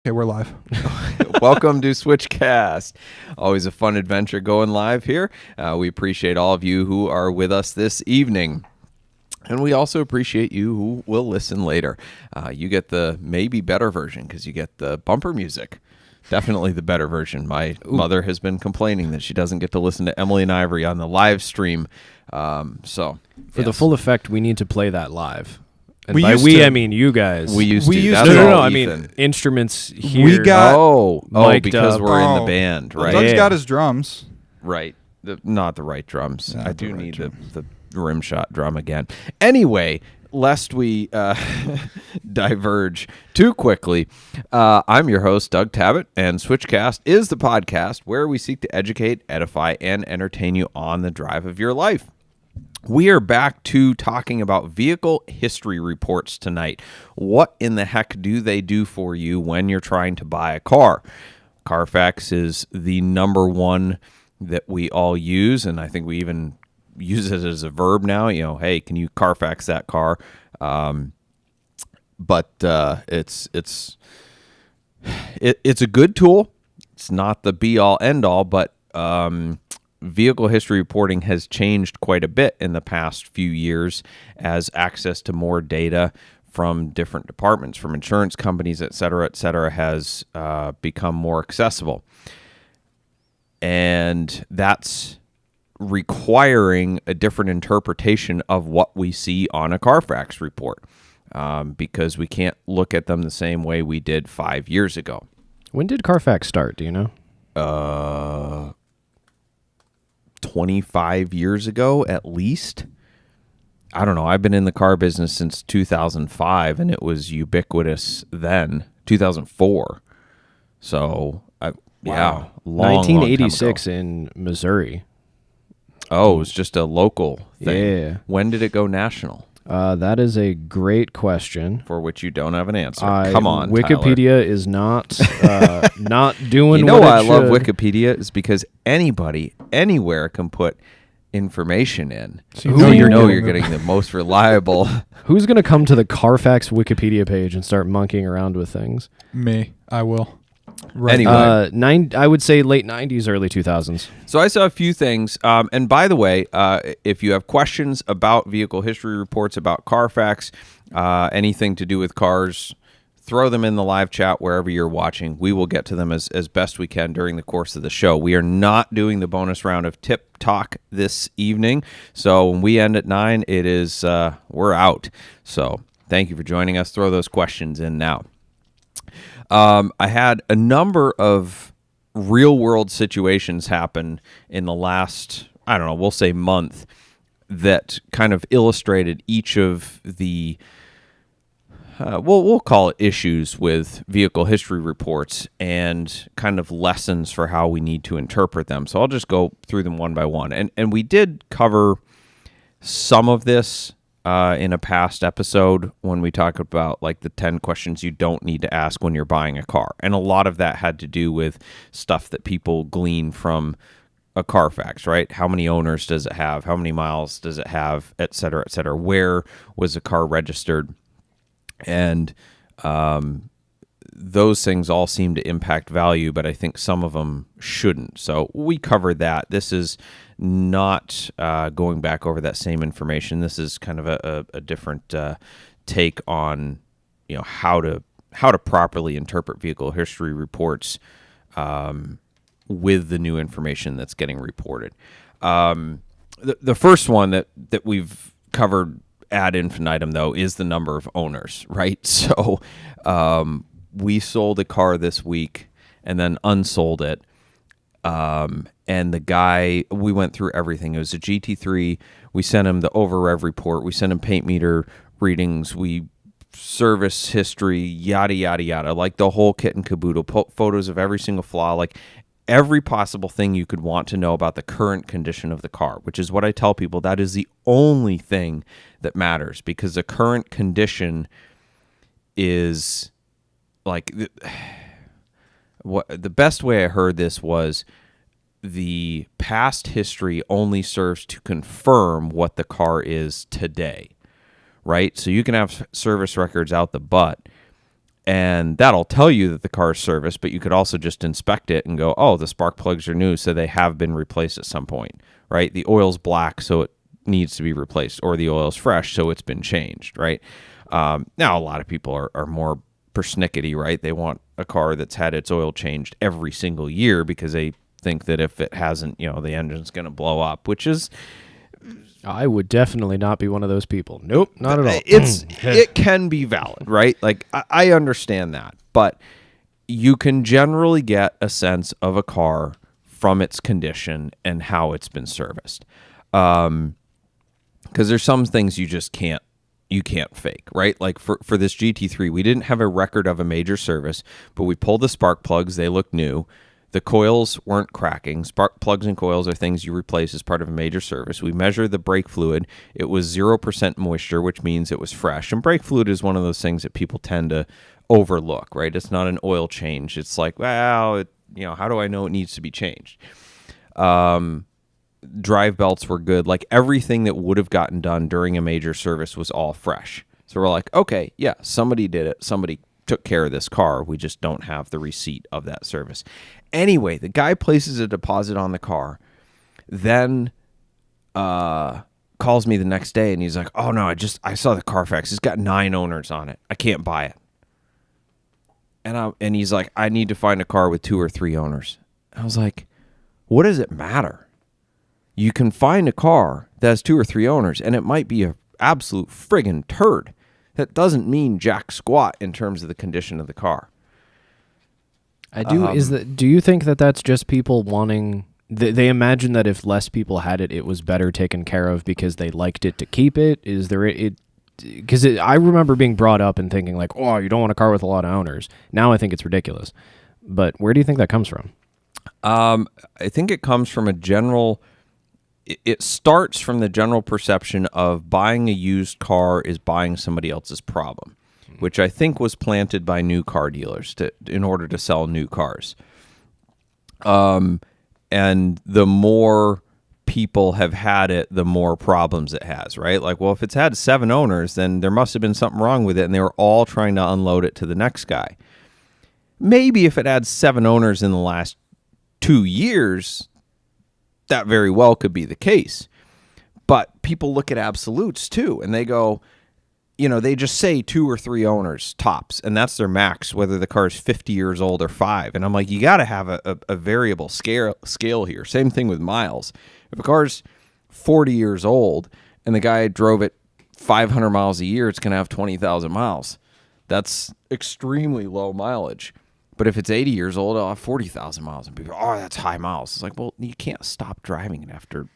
Okay, we're live. Welcome to Switchcast. Always a fun adventure going live here. We appreciate all of you who are with us this evening. And we also appreciate you who will listen later. You get the maybe better version because you get the bumper music. Definitely the better version. My mother has been complaining that she doesn't get to listen to Emily and Ivory on the live stream. For the full effect, we need to play that live. And We by used we, to. I mean you guys. We used We to. used That's to. no. all I Ethan. mean instruments here. We got- Oh, mic'd because up. we're in the Oh. band, Well, right? Doug's Yeah. got his drums. Right. Not the right drums. Not I the do right need drum. the rim shot drum again. Anyway, lest we diverge too quickly, I'm your host, Doug Tabbitt, and Switchcast is the podcast where we seek to educate, edify, and entertain you on the drive of your life. We are back to talking about vehicle history reports tonight. What in the heck do they do for you when you're trying to buy a car? Carfax is the number one that we all use, and I think we even use it as a verb now. You know, hey, can you Carfax that car? But it's a good tool. It's not the be all end all, but vehicle history reporting has changed quite a bit in the past few years as access to more data from different departments, from insurance companies, et cetera, has become more accessible. And that's requiring a different interpretation of what we see on a Carfax report because we can't look at them the same way we did 5 years ago. When did Carfax start? Do you know? 25 years ago, at least. I don't know. I've been in the car business since 2005, and it was ubiquitous then, 2004. So, yeah, long 1986 time ago. in Missouri. Oh, it was just a local thing. Yeah. When did it go national? That is a great question. For which you don't have an answer. Come on, Wikipedia is not not doing. You know what why I it love should. Wikipedia is because anybody, anywhere can put information in. So So you you know getting you're getting the most reliable. Who's gonna come to the Carfax Wikipedia page and start monkeying around with things? Me. I will. Anyway. I would say late 90s, early 2000s. So I saw a few things. And by the way, if you have questions about vehicle history reports, about Carfax, anything to do with cars, throw them in the live chat wherever you're watching. We will get to them as best we can during the course of the show. We are not doing the bonus round of tip talk this evening. So when we end at 9, it is we're out. So thank you for joining us. Throw those questions in now. I had a number of real-world situations happen in the last, I don't know, we'll say month, that kind of illustrated each of the, we'll call it issues with vehicle history reports and kind of lessons for how we need to interpret them. So I'll just go through them one by one. And we did cover some of this in a past episode when we talked about like the 10 questions you don't need to ask when you're buying a car. And a lot of that had to do with stuff that people glean from a Carfax, right? How many owners does it have? How many miles does it have? Et cetera, et cetera. Where was the car registered? And those things all seem to impact value, but I think some of them shouldn't. So we covered that. This is not going back over that same information. This is kind of a different take on, you know, how to properly interpret vehicle history reports with the new information that's getting reported. The first one that we've covered ad infinitum, though, is the number of owners, right? So we sold a car this week and then unsold it. And the guy, we went through everything. It was a GT3. We sent him the over rev report. We sent him paint meter readings. We service history, yada, yada, yada, like the whole kit and caboodle, photos of every single flaw, like every possible thing you could want to know about the current condition of the car, which is what I tell people. That is the only thing that matters, because the current condition is like what the best way I heard this was the past history only serves to confirm what the car is today, right? So you can have service records out the butt And that'll tell you that the car is serviced, but you could also just inspect it and go, oh, the spark plugs are new, so they have been replaced at some point, right? The oil's black, so it needs to be replaced, or the oil's fresh, so it's been changed, right? Now, a lot of people are more persnickety, right? They want a car that's had its oil changed every single year because they think that if it hasn't, the engine's going to blow up, which is... I would definitely not be one of those people. Nope, not at all. It can be valid, right? Like, I understand that, but you can generally get a sense of a car from its condition and how it's been serviced. Because there's some things you just can't fake, right? Like for this GT3, we didn't have a record of a major service, but we pulled the spark plugs. They looked new. The coils weren't cracking. Spark plugs and coils are things you replace as part of a major service. We measured the brake fluid. It was 0% moisture, which means it was fresh. And brake fluid is one of those things that people tend to overlook, right? It's not an oil change. It's like, well, how do I know it needs to be changed? Drive belts were good. Like everything that would have gotten done during a major service was all fresh. So we're like, okay, yeah, somebody did it. Somebody took care of this car. We just don't have the receipt of that service. Anyway, the guy places a deposit on the car, then calls me the next day, and he's like, oh, no, I saw the Carfax. It's got 9 owners on it. I can't buy it. And he's like, I need to find a car with 2 or 3 owners. I was like, what does it matter? You can find a car that has 2 or 3 owners, and it might be an absolute friggin' turd. That doesn't mean jack squat in terms of the condition of the car. Do you think that that's just people wanting? They imagine that if less people had it, it was better taken care of because they liked it to keep it. Is there it? Because I remember being brought up and thinking like, oh, you don't want a car with a lot of owners. Now I think it's ridiculous. But where do you think that comes from? I think it comes from a general. It starts from the general perception of buying a used car is buying somebody else's problem, which I think was planted by new car dealers in order to sell new cars. And the more people have had it, the more problems it has, right? Like, well, if it's had 7 owners, then there must have been something wrong with it, and they were all trying to unload it to the next guy. Maybe if it had 7 owners in the last 2 years, that very well could be the case. But people look at absolutes too, and they go, they just say 2 or 3 owners tops, and that's their max, whether the car is 50 years old or 5. And I'm like, you got to have a variable scale here. Same thing with miles. If a car's 40 years old and the guy drove it 500 miles a year, it's going to have 20,000 miles. That's extremely low mileage. But if it's 80 years old, I'll have 40,000 miles. And people go, oh, that's high miles. It's like, well, you can't stop driving it after.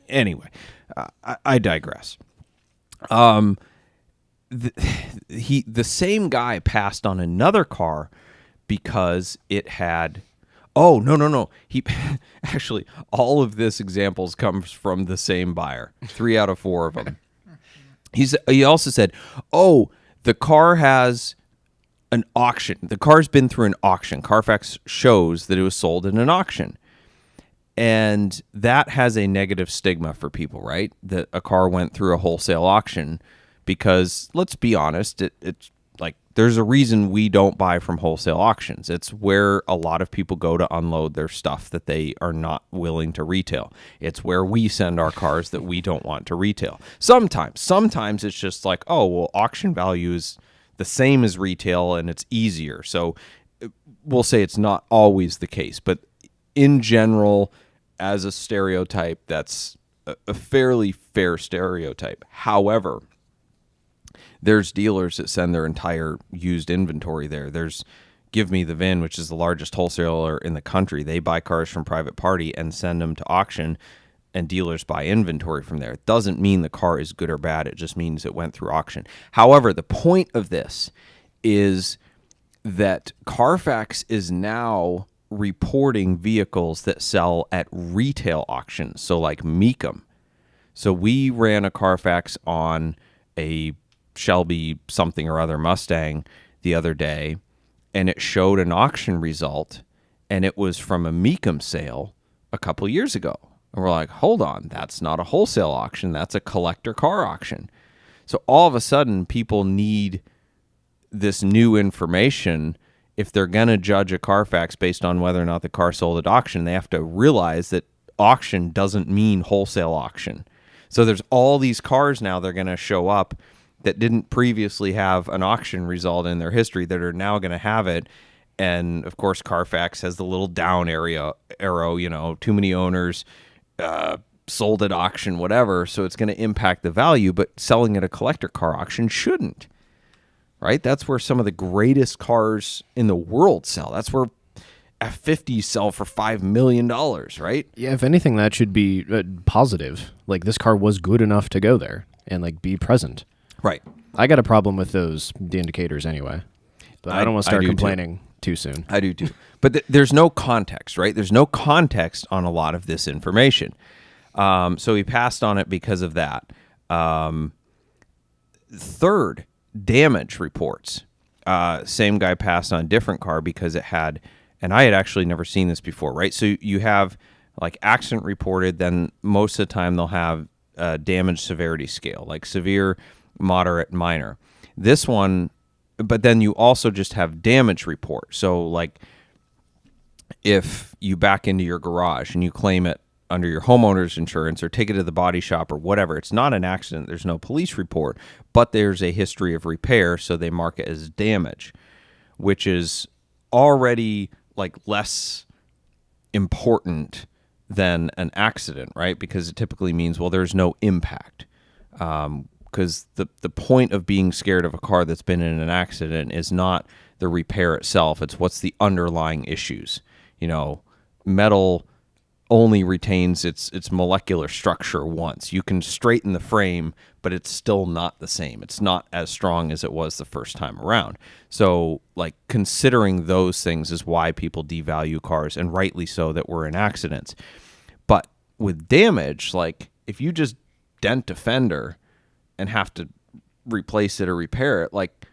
Anyway, I digress. The same guy passed on another car because it had. Oh, no. He actually, all of this examples comes from the same buyer. 3 out of 4 of them. He also said, oh, the car has an auction. The car's been through an auction. Carfax shows that it was sold in an auction. And that has a negative stigma for people, right? That a car went through a wholesale auction because, let's be honest, it's like there's a reason we don't buy from wholesale auctions. It's where a lot of people go to unload their stuff that they are not willing to retail. It's where we send our cars that we don't want to retail. Sometimes it's just like, oh, well, auction value is the same as retail and it's easier. So we'll say it's not always the case, but in general, as a stereotype, that's a fairly fair stereotype. However, there's dealers that send their entire used inventory there. There's Give Me the VIN, which is the largest wholesaler in the country. They buy cars from private party and send them to auction, and dealers buy inventory from there. It doesn't mean the car is good or bad. It just means it went through auction. However, the point of this is that Carfax is now reporting vehicles that sell at retail auctions, so like Mecum. So we ran a Carfax on a Shelby something or other Mustang the other day, and it showed an auction result, and it was from a Mecum sale a couple years ago. And we're like, hold on, that's not a wholesale auction, that's a collector car auction. So all of a sudden, people need this new information, if they're going to judge a Carfax based on whether or not the car sold at auction, they have to realize that auction doesn't mean wholesale auction. So there's all these cars now they're going to show up that didn't previously have an auction result in their history that are now going to have it. And of course, Carfax has the little down arrow, too many owners, sold at auction, whatever. So it's going to impact the value, but selling at a collector car auction shouldn't. Right? That's where some of the greatest cars in the world sell. That's where F-50s sell for $5 million, right? Yeah, if anything, that should be positive. Like, this car was good enough to go there and, like, be present. Right. I got a problem with the indicators anyway. But I don't want to start complaining too soon. I do too. But there's no context, right? There's no context on a lot of this information. So he passed on it because of that. Third, damage reports. Same guy passed on a different car because it had, and I had actually never seen this before, right? So you have like accident reported, then most of the time they'll have a damage severity scale, like severe, moderate, minor. This one, but then you also just have damage report. So like if you back into your garage and you claim it under your homeowner's insurance or take it to the body shop or whatever, it's not an accident. There's no police report, but there's a history of repair. So they mark it as damage, which is already like less important than an accident, right? Because it typically means, well, there's no impact. Because the point of being scared of a car that's been in an accident is not the repair itself. It's what's the underlying issues. Metal only retains its molecular structure once. You can straighten the frame, but it's still not the same. It's not as strong as it was the first time around. So, like, considering those things is why people devalue cars, and rightly so, that were in accidents. But with damage, like, if you just dent a fender and have to replace it or repair it, like,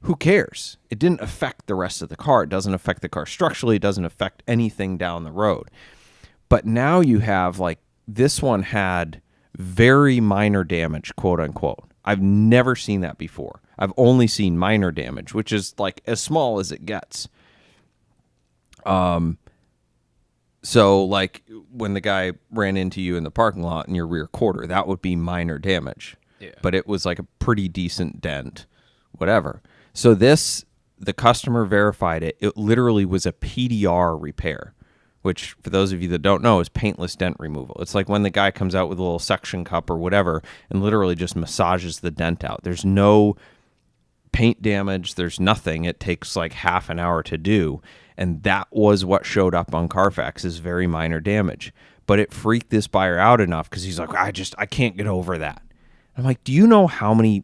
who cares? It didn't affect the rest of the car. It doesn't affect the car structurally. It doesn't affect anything down the road. But now you have, like, this one had very minor damage, quote unquote. I've never seen that before. I've only seen minor damage, which is like as small as it gets. So like when the guy ran into you in the parking lot in your rear quarter, that would be minor damage. Yeah. But it was like a pretty decent dent, whatever. So the customer verified it. It literally was a PDR repair, which, for those of you that don't know, is paintless dent removal. It's like when the guy comes out with a little suction cup or whatever and literally just massages the dent out. There's no paint damage. There's nothing. It takes like half an hour to do. And that was what showed up on Carfax as very minor damage. But it freaked this buyer out enough because he's like, I can't get over that. I'm like, do you know how many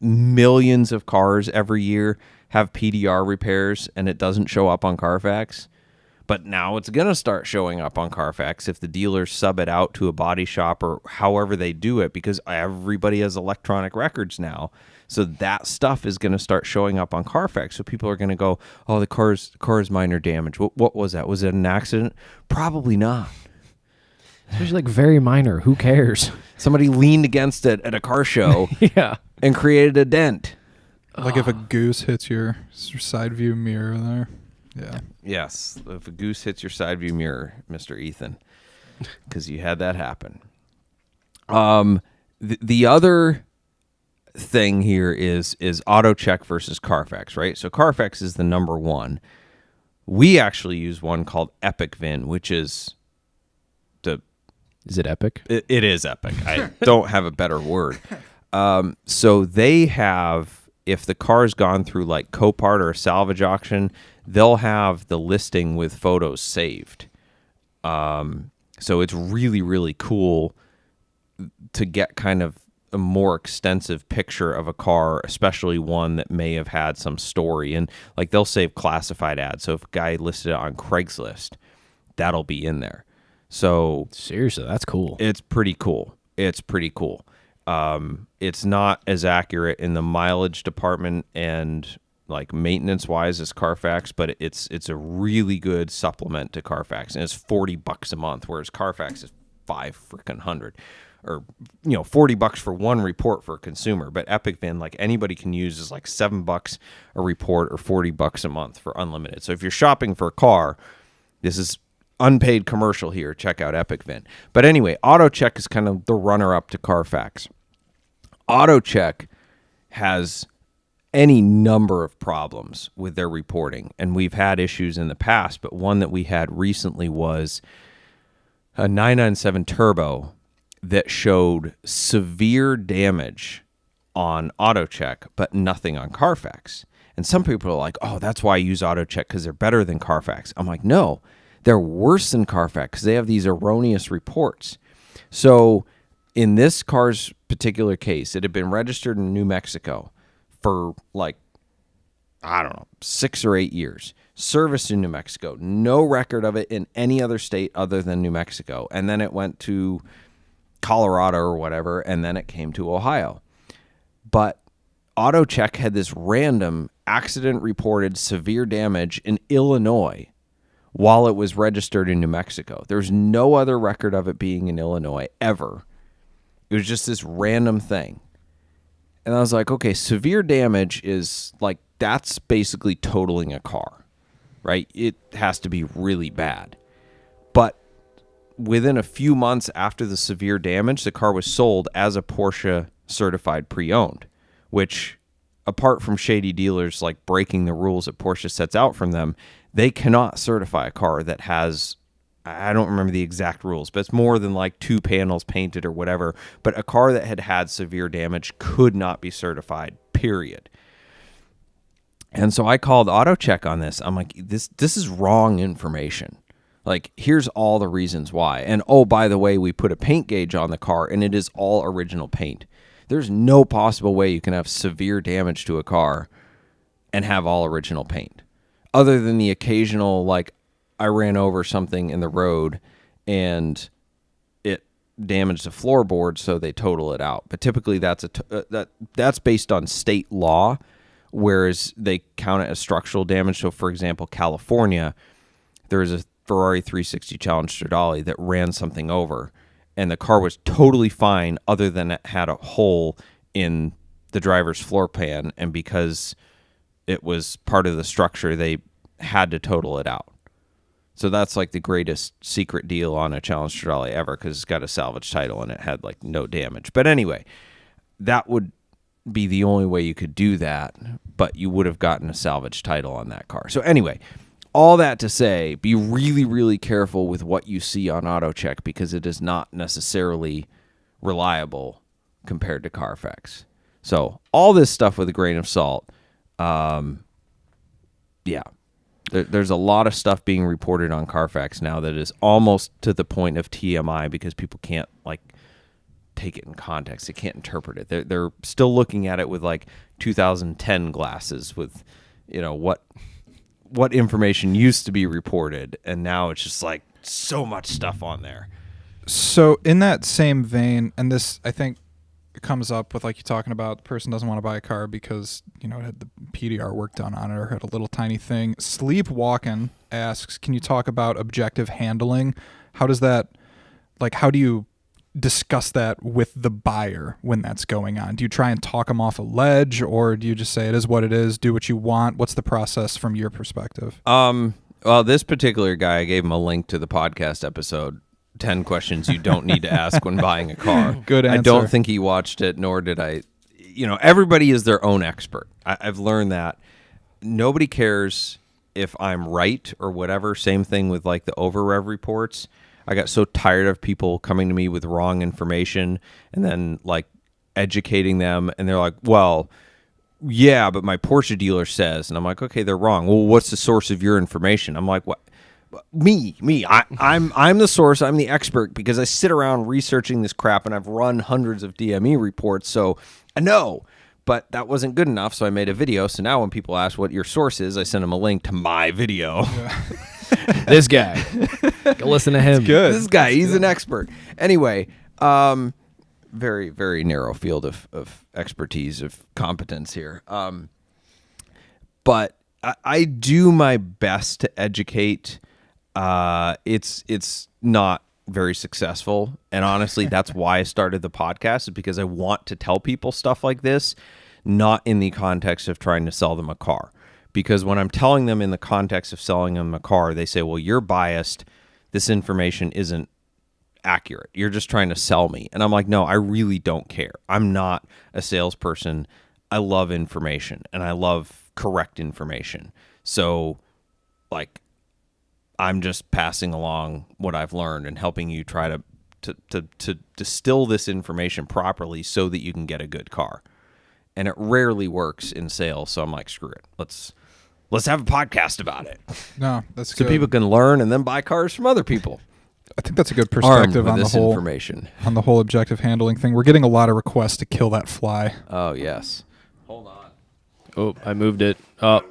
millions of cars every year have PDR repairs and it doesn't show up on Carfax? But now it's going to start showing up on Carfax if the dealers sub it out to a body shop or however they do it, because everybody has electronic records now. So that stuff is going to start showing up on Carfax. So people are going to go, oh, the car is minor damage. What was that? Was it an accident? Probably not. Especially like very minor. Who cares? Somebody leaned against it at a car show yeah, and created a dent. Like if a goose hits your side view mirror there. Yeah. Yes, if a goose hits your side view mirror, Mr. Ethan, because you had that happen. The other thing here is Autocheck versus Carfax, right? So Carfax is the number one. We actually use one called Epic VIN, which is Is it epic? It is epic. I don't have a better word. So they have, if the car's gone through like Copart or a salvage auction, they'll have the listing with photos saved. So it's really, really cool to get kind of a more extensive picture of a car, especially one that may have had some story. And like they'll save classified ads. So if a guy listed it on Craigslist, that'll be in there. So seriously, that's cool. It's pretty cool. It's not as accurate in the mileage department and like maintenance wise as Carfax, but it's a really good supplement to Carfax, and it's $40 a month, whereas Carfax is $500 or $40 for one report for a consumer, but EpicVin, like anybody can use, is like $7 a report or $40 a month for unlimited. So if you're shopping for a car, this is unpaid commercial here. Check out EpicVin. But anyway, Autocheck is kind of the runner-up to Carfax. Autocheck has any number of problems with their reporting, and we've had issues in the past, but one that we had recently was a 997 Turbo that showed severe damage on Autocheck, but nothing on Carfax. And some people are like, oh, that's why I use Autocheck, because they're better than Carfax. I'm like, no, they're worse than Carfax because they have these erroneous reports. So in this car's particular case, it had been registered in New Mexico for like, I don't know, 6 or 8 years. Serviced in New Mexico. No record of it in any other state other than New Mexico. And then it went to Colorado or whatever, and then it came to Ohio. But Autocheck had this random accident reported severe damage in Illinois while it was registered in New Mexico. There's no other record of it being in Illinois ever. It was just this random thing. And I was like, okay, severe damage is like, that's basically totaling a car, right? It has to be really bad. But within a few months after the severe damage, the car was sold as a Porsche certified pre-owned, which, apart from shady dealers like breaking the rules that Porsche sets out from them, they cannot certify a car that has, I don't remember the exact rules, but it's more than like 2 panels painted or whatever. But a car that had severe damage could not be certified, period. And so I called Autocheck on this. I'm like, this is wrong information. Like, here's all the reasons why. And oh, by the way, we put a paint gauge on the car and it is all original paint. There's no possible way you can have severe damage to a car and have all original paint. Other than the occasional, like, I ran over something in the road and it damaged the floorboard, so they total it out. But typically that's based on state law, whereas they count it as structural damage. So, for example, California, there is a Ferrari 360 Challenge Stradale that ran something over, and the car was totally fine other than it had a hole in the driver's floor pan, and because it was part of the structure, they had to total it out. So that's like the greatest secret deal on a Challenge Stradale ever, because it's got a salvage title and it had like no damage. But anyway, that would be the only way you could do that, but you would have gotten a salvage title on that car. So anyway, all that to say, be really, really careful with what you see on Autocheck, because it is not necessarily reliable compared to Carfax. So all this stuff with a grain of salt. Yeah. There's a lot of stuff being reported on Carfax now that is almost to the point of TMI, because people can't like take it in context. They can't interpret it. They're still looking at it with like 2010 glasses with, what information used to be reported, and now it's just like so much stuff on there. So in that same vein, and this I think comes up with like you talking about, the person doesn't want to buy a car because it had the PDR work done on it or had a little tiny thing. Sleepwalking asks, can you talk about objective handling? How does that, like, how do you discuss that with the buyer when that's going on? Do you try and talk them off a ledge, or do you just say it is what it is, do what you want? What's the process from your perspective? Well, this particular guy, I gave him a link to the podcast episode, 10 questions you don't need to ask when buying a car. Good answer. I don't think he watched it, nor did I. Everybody is their own expert. I've learned that. Nobody cares if I'm right or whatever. Same thing with like the over-rev reports. I got so tired of people coming to me with wrong information and then like educating them. And they're like, well, yeah, but my Porsche dealer says. And I'm like, okay, they're wrong. Well, what's the source of your information? I'm like, what? Me. I'm the source. I'm the expert, because I sit around researching this crap and I've run hundreds of DME reports. So I know, but that wasn't good enough. So I made a video. So now when people ask what your source is, I send them a link to my video. Yeah. This guy. Go listen to him. Good. This guy, he's an expert. Anyway, very, very narrow field of expertise, of competence here. But I do my best to educate. It's not very successful. And honestly, that's why I started the podcast, is because I want to tell people stuff like this, not in the context of trying to sell them a car. Because when I'm telling them in the context of selling them a car, they say, well, you're biased. This information isn't accurate. You're just trying to sell me. And I'm like, no, I really don't care. I'm not a salesperson. I love information, and I love correct information. So, like, I'm just passing along what I've learned and helping you try to distill this information properly so that you can get a good car. And it rarely works in sales, so I'm like, screw it. Let's have a podcast about it. No, that's so good. people can learn and then buy cars from other people. I think that's a good perspective on the whole information. On the whole objective handling thing. We're getting a lot of requests to kill that fly. Oh, yes. Hold on. Oh, I moved it. Oh.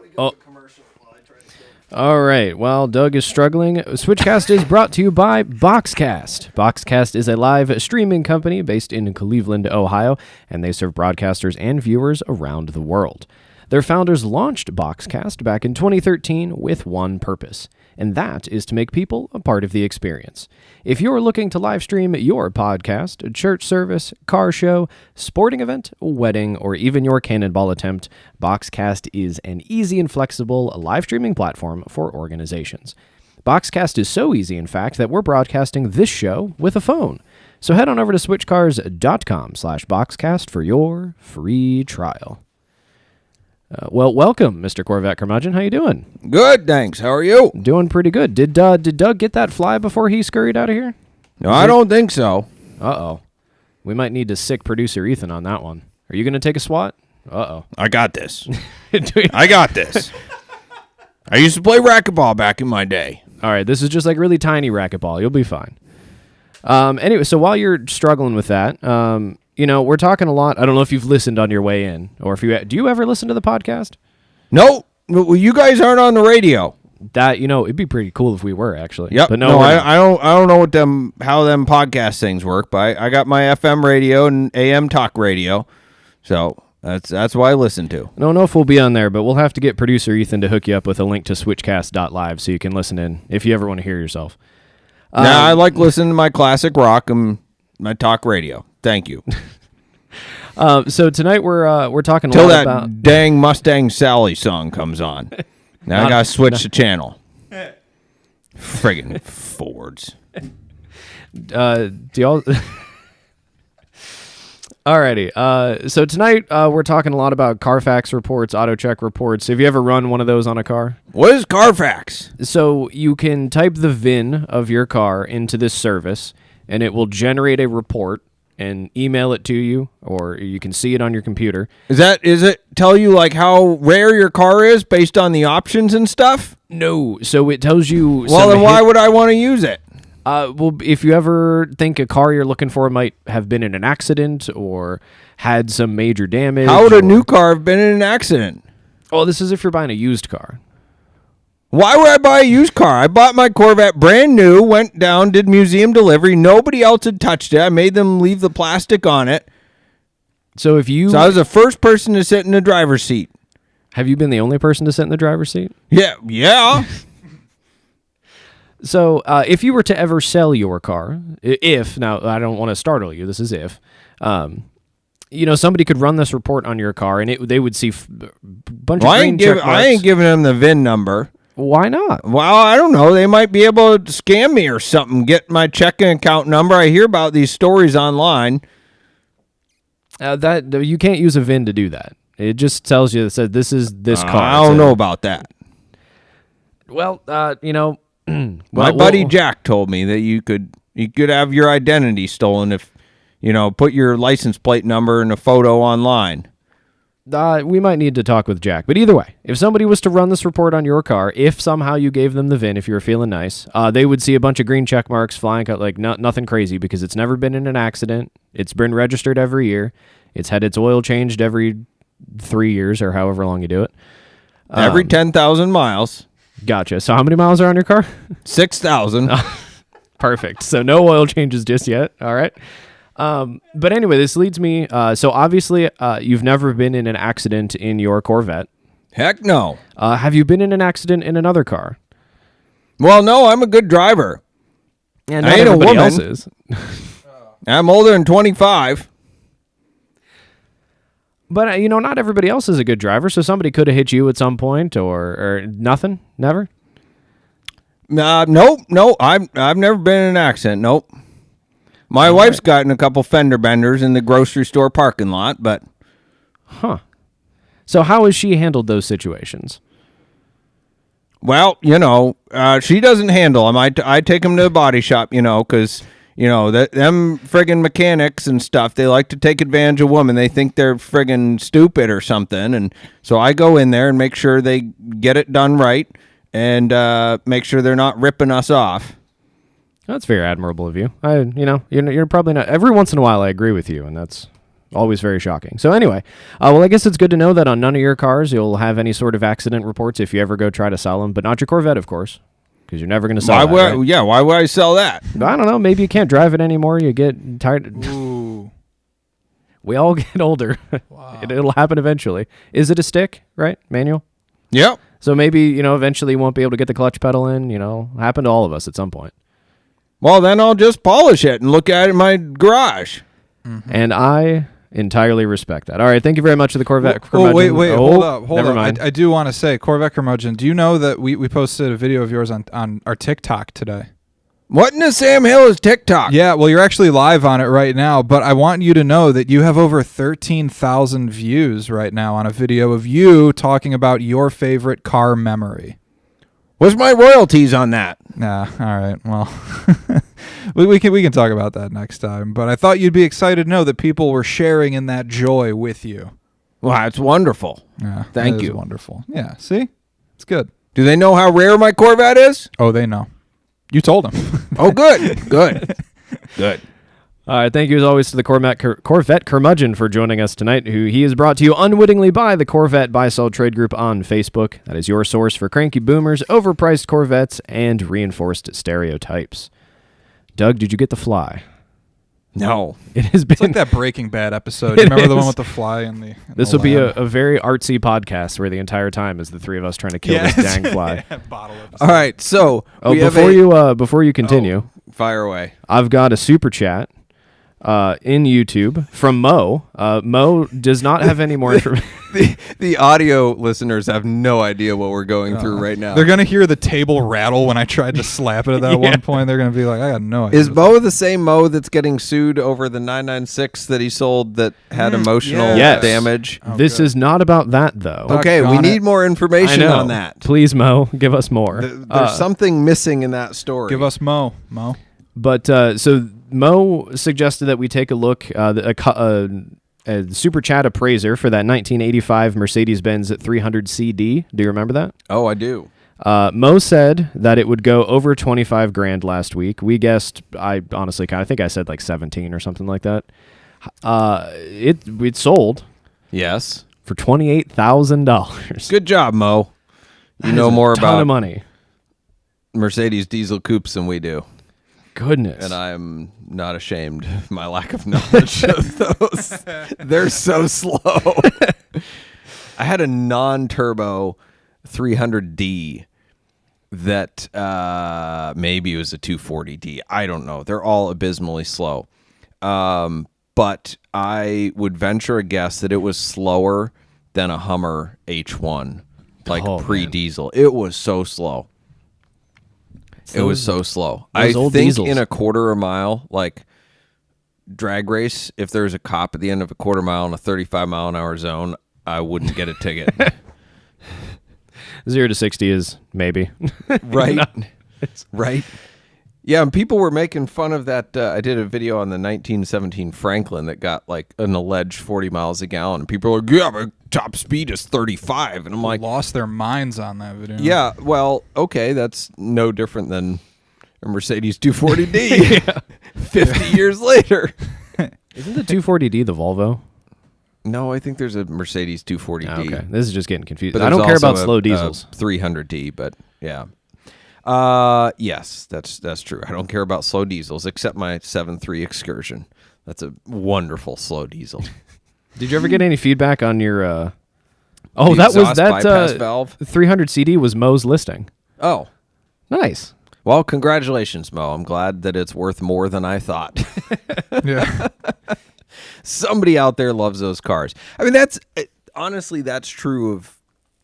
All right. While Doug is struggling, Switchcast is brought to you by Boxcast. Boxcast is a live streaming company based in Cleveland, Ohio, and they serve broadcasters and viewers around the world. Their founders launched Boxcast back in 2013 with one purpose, and that is to make people a part of the experience. If you're looking to live stream your podcast, church service, car show, sporting event, wedding, or even your cannonball attempt, Boxcast is an easy and flexible live streaming platform for organizations. Boxcast is so easy, in fact, that we're broadcasting this show with a phone. So head on over to switchcars.com/Boxcast for your free trial. Well, welcome, Mr. Corvette Curmudgeon. How you doing? Good, thanks. How are you? Doing pretty good. Did Doug get that fly before he scurried out of here? No, I don't think so. Uh-oh. We might need to sick producer Ethan on that one. Are you going to take a swat? Uh-oh. I got this. I got this. I used to play racquetball back in my day. All right, this is just like really tiny racquetball. You'll be fine. Anyway, so while you're struggling with that, we're talking a lot. I don't know if you've listened on your way in, or if you do you ever listen to the podcast? No, well, you guys aren't on the radio. That it'd be pretty cool if we were actually. Yep. But no, I don't know how them podcast things work, but I got my FM radio and AM talk radio, so that's what I listen to. I don't know if we'll be on there, but we'll have to get producer Ethan to hook you up with a link to switchcast.live so you can listen in if you ever want to hear yourself. I like listening to my classic rock and my talk radio. Thank you. So tonight we're talking till that about dang Mustang Sally song comes on. Now I gotta switch the channel. Friggin' Fords. Do y'all? Alrighty. So tonight we're talking a lot about Carfax reports, Autocheck reports. Have you ever run one of those on a car? What is Carfax? So you can type the VIN of your car into this service, and it will generate a report and email it to you, or you can see it on your computer. Is it tell you like how rare your car is based on the options and stuff? No. So it tells you. Well, then why would I want to use it? Well, if you ever think a car you're looking for might have been in an accident or had some major damage. How would a new car have been in an accident? Oh, this is if you're buying a used car. Why would I buy a used car? I bought my Corvette brand new, went down, did museum delivery. Nobody else had touched it. I made them leave the plastic on it. So I was the first person to sit in the driver's seat. Have you been the only person to sit in the driver's seat? Yeah. So if you were to ever sell your car, now I don't want to startle you, this is if, somebody could run this report on your car and they would see a bunch of green check marks. I ain't giving them the VIN number. Why not? Well, I don't know. They might be able to scam me or something, get my checking account number. I hear about these stories online. That you can't use a VIN to do that. It just tells you that said this is this car. I don't know about that. Well, my buddy Jack told me that you could have your identity stolen if put your license plate number and a photo online. We might need to talk with Jack. But either way, if somebody was to run this report on your car, if somehow you gave them the VIN, if you were feeling nice, they would see a bunch of green check marks flying out, like nothing crazy because it's never been in an accident. It's been registered every year. It's had its oil changed every 3 years or however long you do it. Every 10,000 miles. Gotcha. So how many miles are on your car? 6,000. Perfect. So no oil changes just yet. All right. But anyway, this leads me. So obviously, you've never been in an accident in your Corvette. Heck no. Have you been in an accident in another car? Well, no, I'm a good driver. Yeah, I not ain't a everybody woman. else is. I'm older than 25. But, not everybody else is a good driver, so somebody could have hit you at some point or nothing? Never? Nope. I've never been in an accident. Nope. My wife's gotten a couple fender benders in the grocery store parking lot, but... Huh. So how has she handled those situations? Well, she doesn't handle them. I take them to the body shop, because, them friggin' mechanics and stuff, they like to take advantage of women. They think they're friggin' stupid or something. And so I go in there and make sure they get it done right and make sure they're not ripping us off. That's very admirable of you. You're probably not. Every once in a while I agree with you, and that's always very shocking. So anyway, well, I guess it's good to know that on none of your cars you'll have any sort of accident reports if you ever go try to sell them, but not your Corvette, of course, because you're never going to sell that, right? Yeah, why would I sell that? I don't know. Maybe you can't drive it anymore. You get tired. Ooh. We all get older. Wow. It'll happen eventually. Is it a stick, right? Manual? Yep. So maybe, eventually you won't be able to get the clutch pedal in. Happen to all of us at some point. Well, then I'll just polish it and look at it in my garage. Mm-hmm. And I entirely respect that. All right, thank you very much to the Corvette Oh, curmudgeon. wait, hold up. Never mind. I do want to say, Corvette curmudgeon, do you know that we posted a video of yours on our TikTok today? What in the Sam Hill is TikTok? Yeah, well, you're actually live on it right now, but I want you to know that you have over 13,000 views right now on a video of you talking about your favorite car memory. What's my royalties on that? Nah, all right. Well, we can talk about that next time. But I thought you'd be excited to know that people were sharing in that joy with you. Well, that's wonderful. Yeah, Thank that is you. wonderful. Yeah, see? It's good. Do they know how rare my Corvette is? Oh, they know. You told them. Oh, good. Good. Good. All right, thank you as always to the Corvette curmudgeon for joining us tonight, who he is brought to you unwittingly by the Corvette Buy-Sell Trade Group on Facebook. That is your source for cranky boomers, overpriced Corvettes, and reinforced stereotypes. Doug, did you get the fly? No. It has been... It's like that Breaking Bad episode. You remember the one with the fly and the This will be a very artsy podcast where the entire time is the three of us trying to kill this dang fly. Bottle episode. All right, so Before you continue, fire away. I've got a super chat in YouTube from Mo. Mo does not have any more information. The audio listeners have no idea what we're going through right now. They're going to hear the table rattle when I tried to slap it at that one point. They're going to be like, I got no idea. Is Mo the same Mo that's getting sued over the 996 that he sold that had emotional Yes. damage? Oh, This good. is not about that, though. Okay, we Doggone need it. more I information know. on that. Please, Mo, give us more. There's something missing in that story. Give us Mo. But so Mo suggested that we take a look, a super chat appraiser for that 1985 Mercedes-Benz 300 CD. Do you remember that? Oh, I do. Mo said that it would go over 25 grand last week. We guessed, I honestly kind of think I said like 17 or something like that. It sold Yes. for $28,000. Good job, Mo. You know That is more a ton about of money. Mercedes diesel coupes than we do. Goodness. And I'm not ashamed of my lack of knowledge of those. They're so slow. I had a non-turbo 300D that maybe it was a 240D. I don't know. They're all abysmally slow. But I would venture a guess that it was slower than a Hummer H1, like pre-diesel. It was so slow. It was so slow. I old think diesels. in a quarter a mile, like drag race, if there's a cop at the end of a quarter mile in a 35-mile-an-hour zone, I wouldn't get a ticket. 0 to 60 is maybe. Right? Right? Yeah, and people were making fun of that. I did a video on the 1917 Franklin that got like an alleged 40 miles a gallon. And people were like, yeah, my top speed is 35. And I'm like, Lost their minds on that video. yeah, well, okay, that's no different than a Mercedes 240D 50 years later. Isn't the 240D the Volvo? No, I think there's a Mercedes 240D. Oh, okay. This is just getting confused. But I don't there's care about also slow a diesels. 300D, but yeah. Yes, that's true. I don't care about slow diesels except my 7.3 Excursion. That's a wonderful slow diesel. Did you ever get any feedback on your The that was exhaust that bypass valve. 300 CD was Mo's listing. Oh, Nice. Well, congratulations, Mo. I'm glad that it's worth more than I thought. Yeah. Somebody out there loves those cars. I mean, honestly, that's true of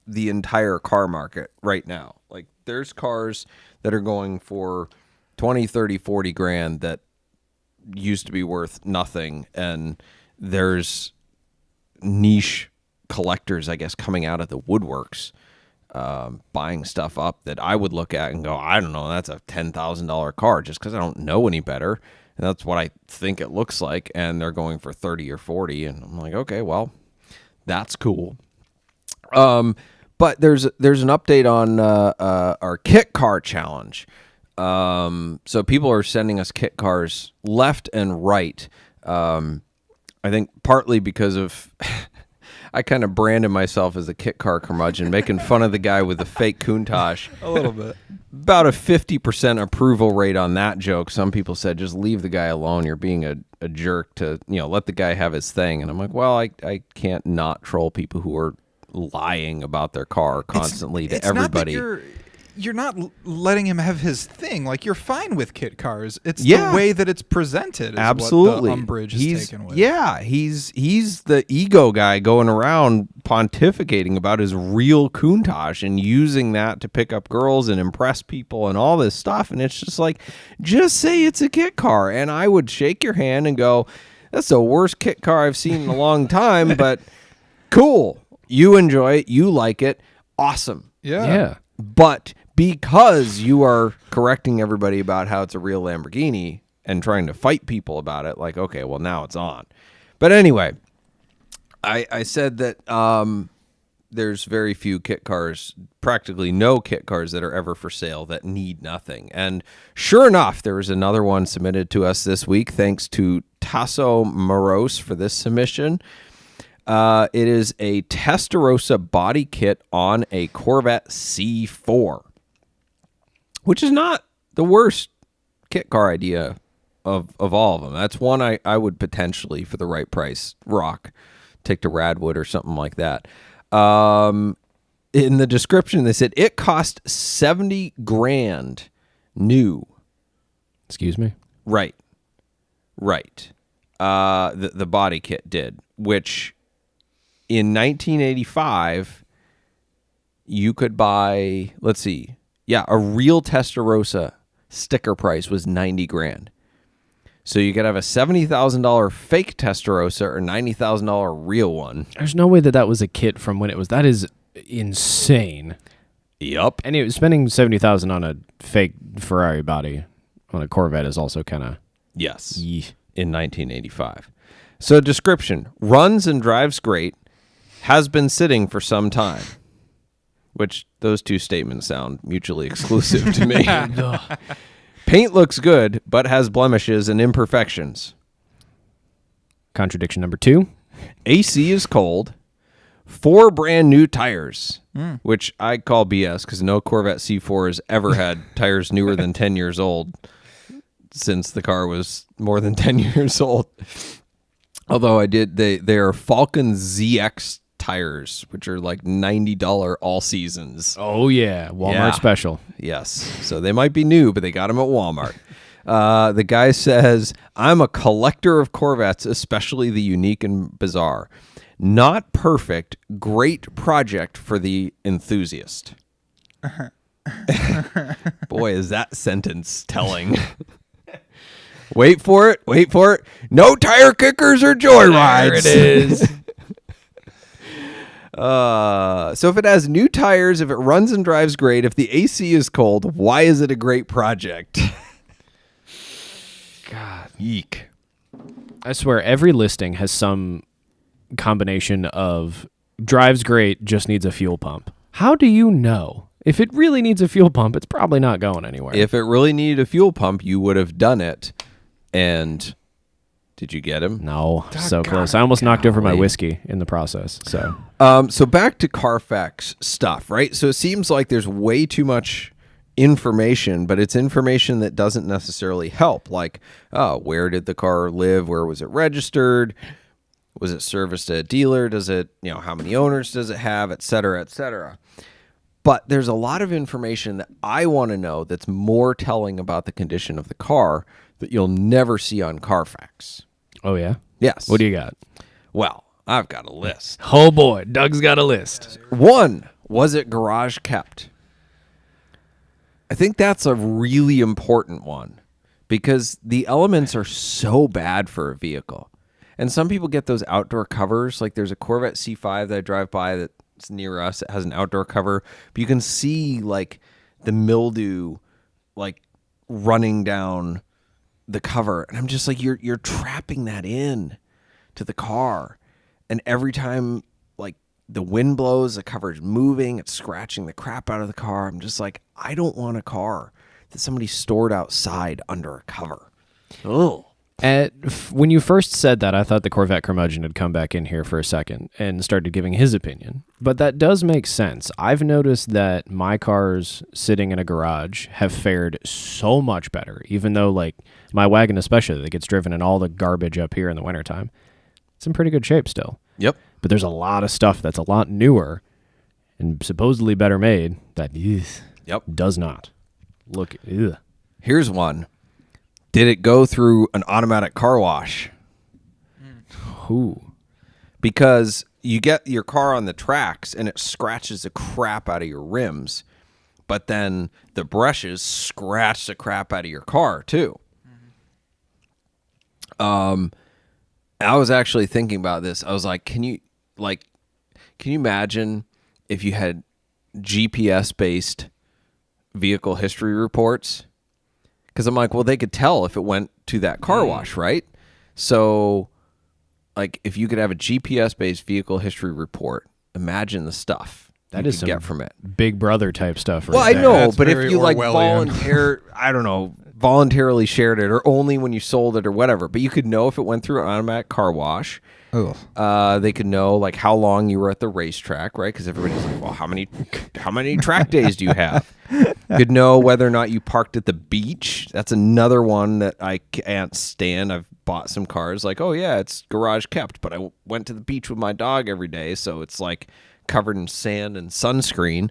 the entire car market right now. Like, there's cars that are going for 20, 30, 40 grand that used to be worth nothing. And there's niche collectors, I guess, coming out of the woodworks, buying stuff up that I would look at and go, I don't know, that's a $10,000 car just because I don't know any better. And that's what I think it looks like. And they're going for 30 or 40. And I'm like, okay, well, that's cool. But there's an update on our kit car challenge. So people are sending us kit cars left and right. I think partly because of I kind of branded myself as a kit car curmudgeon, making fun of the guy with the fake Countach. A little bit. About a 50% approval rate on that joke. Some people said, just leave the guy alone. You're being a jerk to, let the guy have his thing. And I'm like, well, I can't not troll people who are lying about their car constantly to everybody. You're not letting him have his thing. Like, you're fine with kit cars. It's Yeah. the way that it's presented is Absolutely. what the umbrage is taken with. Yeah, he's the ego guy going around pontificating about his real Countach and using that to pick up girls and impress people and all this stuff. And it's just like, just say it's a kit car. And I would shake your hand and go, that's the worst kit car I've seen in a long time, but cool. You enjoy it. You like it. Awesome. Yeah. But because you are correcting everybody about how it's a real Lamborghini and trying to fight people about it, like, okay, well, now it's on. But anyway, I said that there's very few kit cars, practically no kit cars that are ever for sale that need nothing. And sure enough, there was another one submitted to us this week. Thanks to Tasso Moros for this submission. It is a Testarossa body kit on a Corvette C4, which is not the worst kit car idea of all of them. That's one I would potentially, for the right price, rock, take to Radwood or something like that. In the description, they said it cost 70 grand new. Excuse me? Right. The body kit did, which in 1985, you could buy, let's see, a real Testarossa sticker price was 90 grand. So you could have a $70,000 fake Testarossa or $90,000 real one. There's no way that was a kit from when it was. That is insane. Yup. And spending $70,000 on a fake Ferrari body on a Corvette is also kind of Yes. In 1985. So description, runs and drives great, has been sitting for some time. Which those two statements sound mutually exclusive to me. Paint looks good, but has blemishes and imperfections. Contradiction number 2. AC is cold. 4 brand new tires, which I call BS because no Corvette C4 has ever had tires newer than 10 years old since the car was more than 10 years old. Although they are Falcon ZX tires, which are like $90 all seasons. Oh, yeah. Walmart special. Yes. So they might be new, but they got them at Walmart. The guy says, I'm a collector of Corvettes, especially the unique and bizarre. Not perfect, great project for the enthusiast. Boy, is that sentence telling. Wait for it. No tire kickers or joyrides. There it is. So if it has new tires, if it runs and drives great, if the AC is cold, why is it a great project? God. Eek. I swear every listing has some combination of drives great, just needs a fuel pump. How do you know? If it really needs a fuel pump, it's probably not going anywhere. If it really needed a fuel pump, you would have done it. And did you get him? No, so close. I almost knocked over my whiskey in the process. So back to Carfax stuff, right? So it seems like there's way too much information, but it's information that doesn't necessarily help. Like, where did the car live? Where was it registered? Was it serviced at a dealer? Does it, how many owners does it have, et cetera, et cetera. But there's a lot of information that I want to know that's more telling about the condition of the car that you'll never see on Carfax. Oh, yeah? Yes. What do you got? Well, I've got a list. Oh, boy. Doug's got a list. 1, was it garage kept? I think that's a really important one because the elements are so bad for a vehicle. And some people get those outdoor covers. Like there's a Corvette C5 that I drive by that's near us. It has an outdoor cover. But you can see like the mildew like running down the cover. And I'm just like, you're trapping that in to the car. And every time like the wind blows, the cover's moving, it's scratching the crap out of the car. I'm just like, I don't want a car that somebody stored outside under a cover. Oh. When you first said that, I thought the Corvette curmudgeon had come back in here for a second and started giving his opinion. But that does make sense. I've noticed that my cars sitting in a garage have fared so much better, even though, like, my wagon especially, that gets driven in all the garbage up here in the wintertime. It's in pretty good shape still. Yep. But there's a lot of stuff that's a lot newer and supposedly better made that does not look. Ugh. Here's one. Did it go through an automatic car wash? Ooh. Because you get your car on the tracks and it scratches the crap out of your rims, but then the brushes scratch the crap out of your car too. I was actually thinking about this. I was like, can you imagine if you had GPS based vehicle history reports? Because I'm like, well, they could tell if it went to that car wash, right? So, like, if you could have a GPS-based vehicle history report, imagine the stuff that you is could get from it. Big Brother type stuff, right? Well, I there. know, That's but if very you like Orwellian. voluntarily shared it, or only when you sold it, or whatever, but you could know if it went through an automatic car wash. Ugh. They could know like how long you were at the racetrack, right? Because everybody's like, well, how many track days do you have? You could know whether or not you parked at the beach. That's another one that I can't stand. I've bought some cars like, oh yeah, it's garage kept, but I went to the beach with my dog every day, so it's like covered in sand and sunscreen.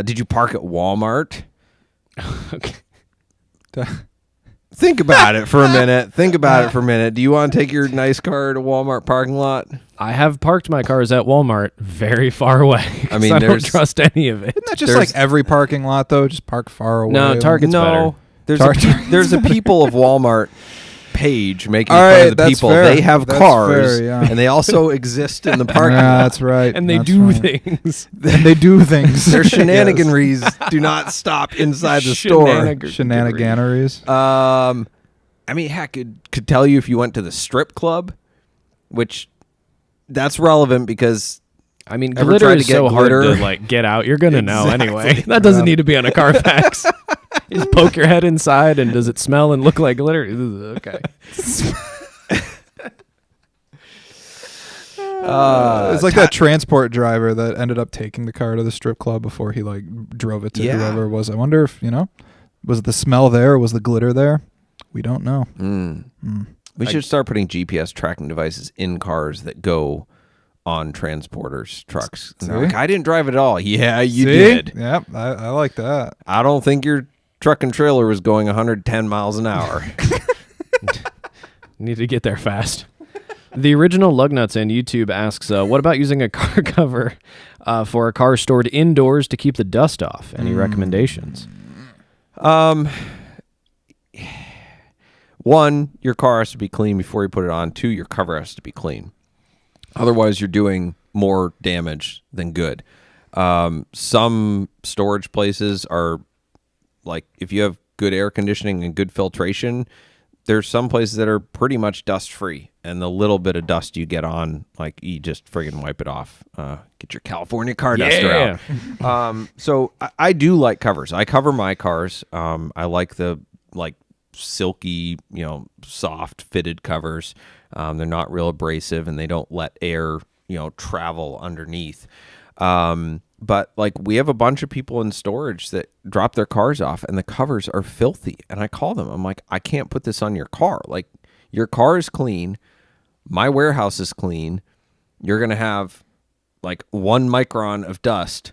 Did you park at Walmart? Okay. Think about it for a minute. Do you want to take your nice car to Walmart parking lot? I have parked my cars at Walmart very far away. I mean, I don't trust any of it. Isn't that just like every parking lot though? Just park far away. No, Target's better. There's a people of Walmart page making All fun right, of the that's people. fair. They have That's cars, fair, yeah. and they also exist in the parking Yeah, lot. that's right. And they That's do right. things. And they do things. Their shenaniganries do not stop inside the store. Shenaniganeries. I mean, heck, it could tell you if you went to the strip club, which that's relevant because I mean, Ever glitter tried to is get so glitter? hard to like get out. You're gonna know anyway. Exactly. That doesn't need to be on a Carfax. You just poke your head inside, and does it smell and look like glitter? Ugh, okay. It's like that transport driver that ended up taking the car to the strip club before he like drove it to Yeah. whoever it was. I wonder if, was the smell there? Was the glitter there? We don't know. We should start putting GPS tracking devices in cars that go on transporters, trucks. And they're like, I didn't drive it at all. Yeah, you See? did. Yep, I like that. I don't think your truck and trailer was going 110 miles an hour. Need to get there fast. The original Lugnuts on YouTube asks, what about using a car cover for a car stored indoors to keep the dust off? Any recommendations? One, your car has to be clean before you put it on. Two, your cover has to be clean. Otherwise, you're doing more damage than good. Some storage places are like, if you have good air conditioning and good filtration, there's some places that are pretty much dust free, and the little bit of dust you get on, like, you just friggin' wipe it off. Get your California car duster out. So I do like covers. I cover my cars. I like the silky, soft fitted covers. They're not real abrasive, and they don't let air, travel underneath. But like, we have a bunch of people in storage that drop their cars off and the covers are filthy. And I call them. I'm like, I can't put this on your car. Like, your car is clean. My warehouse is clean. You're going to have like 1 micron of dust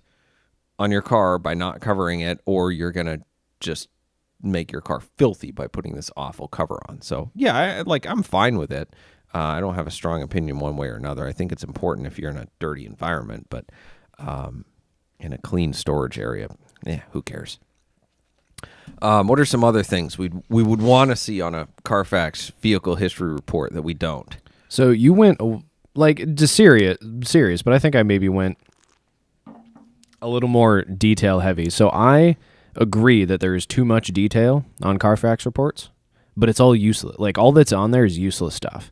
on your car by not covering it, or you're going to just make your car filthy by putting this awful cover on. So yeah, I'm fine with it. I don't have a strong opinion one way or another. I think it's important if you're in a dirty environment, but in a clean storage area, who cares? What are some other things we would want to see on a Carfax vehicle history report that we don't? So you went just serious, but I think I maybe went a little more detail heavy. So I agree that there is too much detail on Carfax reports, but it's all useless. Like, all that's on there is useless stuff.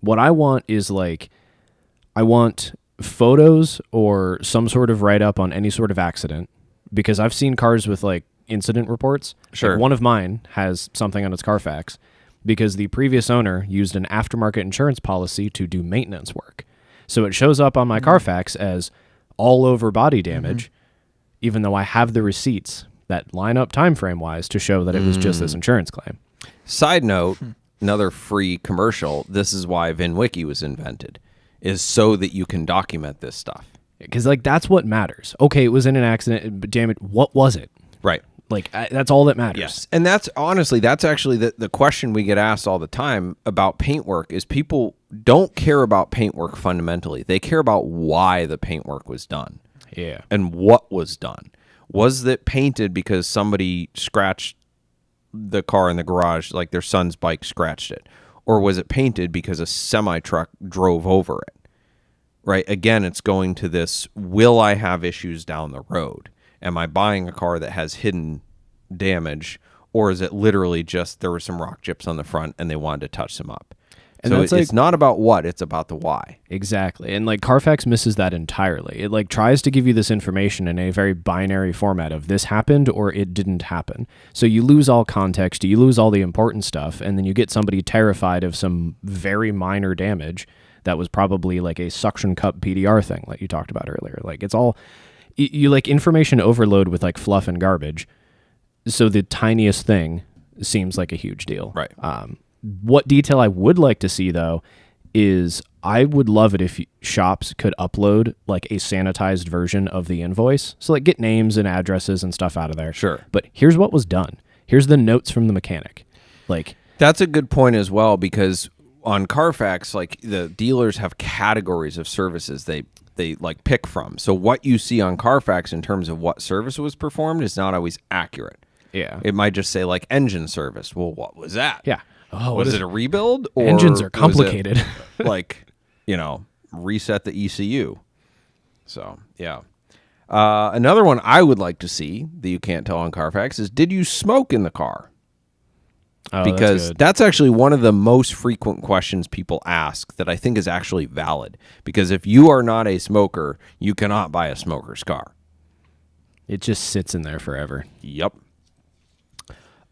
What I want is, I want photos or some sort of write-up on any sort of accident, because I've seen cars with, incident reports. Sure. Like, one of mine has something on its Carfax because the previous owner used an aftermarket insurance policy to do maintenance work. So it shows up on my Carfax as all over body damage, even though I have the receipts that line up time frame wise to show that it was just this insurance claim. Side note, another free commercial. This is why VinWiki was invented, is so that you can document this stuff. Because that's what matters. Okay, it was in an accident, but damn it, what was it? Right. That's all that matters. Yes. And that's actually the question we get asked all the time about paintwork is people don't care about paintwork fundamentally. They care about why the paintwork was done. Yeah. And what was done. Was it painted because somebody scratched the car in the garage, like their son's bike scratched it? Or was it painted because a semi-truck drove over it? Right? Again, it's going to this, will I have issues down the road? Am I buying a car that has hidden damage, or is it literally just there were some rock chips on the front and they wanted to touch them up? And so it's not about what, it's about the why. Exactly. And Carfax misses that entirely. It tries to give you this information in a very binary format of this happened or it didn't happen. So you lose all context, you lose all the important stuff, and then you get somebody terrified of some very minor damage that was probably a suction cup PDR thing like you talked about earlier. It's all you information overload with fluff and garbage. So the tiniest thing seems like a huge deal. Right. What detail I would like to see, though, is I would love it if shops could upload a sanitized version of the invoice. So get names and addresses and stuff out of there. Sure. But here's what was done. Here's the notes from the mechanic. That's a good point as well, because on Carfax, the dealers have categories of services they pick from. So what you see on Carfax in terms of what service was performed is not always accurate. Yeah. It might just say engine service. Well, what was that? Yeah. Oh, was it a rebuild? Or engines are complicated. Reset the ECU. So, yeah. Another one I would like to see that you can't tell on Carfax is, did you smoke in the car? Oh, Because that's actually one of the most frequent questions people ask that I think is actually valid. Because if you are not a smoker, you cannot buy a smoker's car. It just sits in there forever. Yep.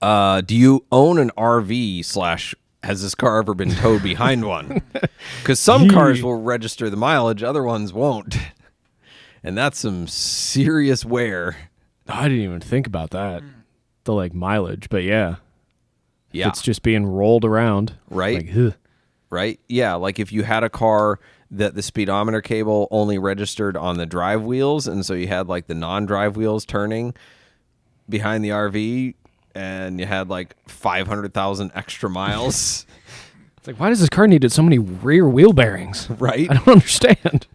Do you own an RV / has this car ever been towed behind one? Because some cars will register the mileage, other ones won't. And that's some serious wear. I didn't even think about that. The mileage, but yeah. Yeah. It's just being rolled around. Right. Ugh. Right? Yeah, if you had a car that the speedometer cable only registered on the drive wheels, and so you had the non-drive wheels turning behind the RV, and you had 500,000 extra miles. It's why does this car need so many rear wheel bearings? Right? I don't understand.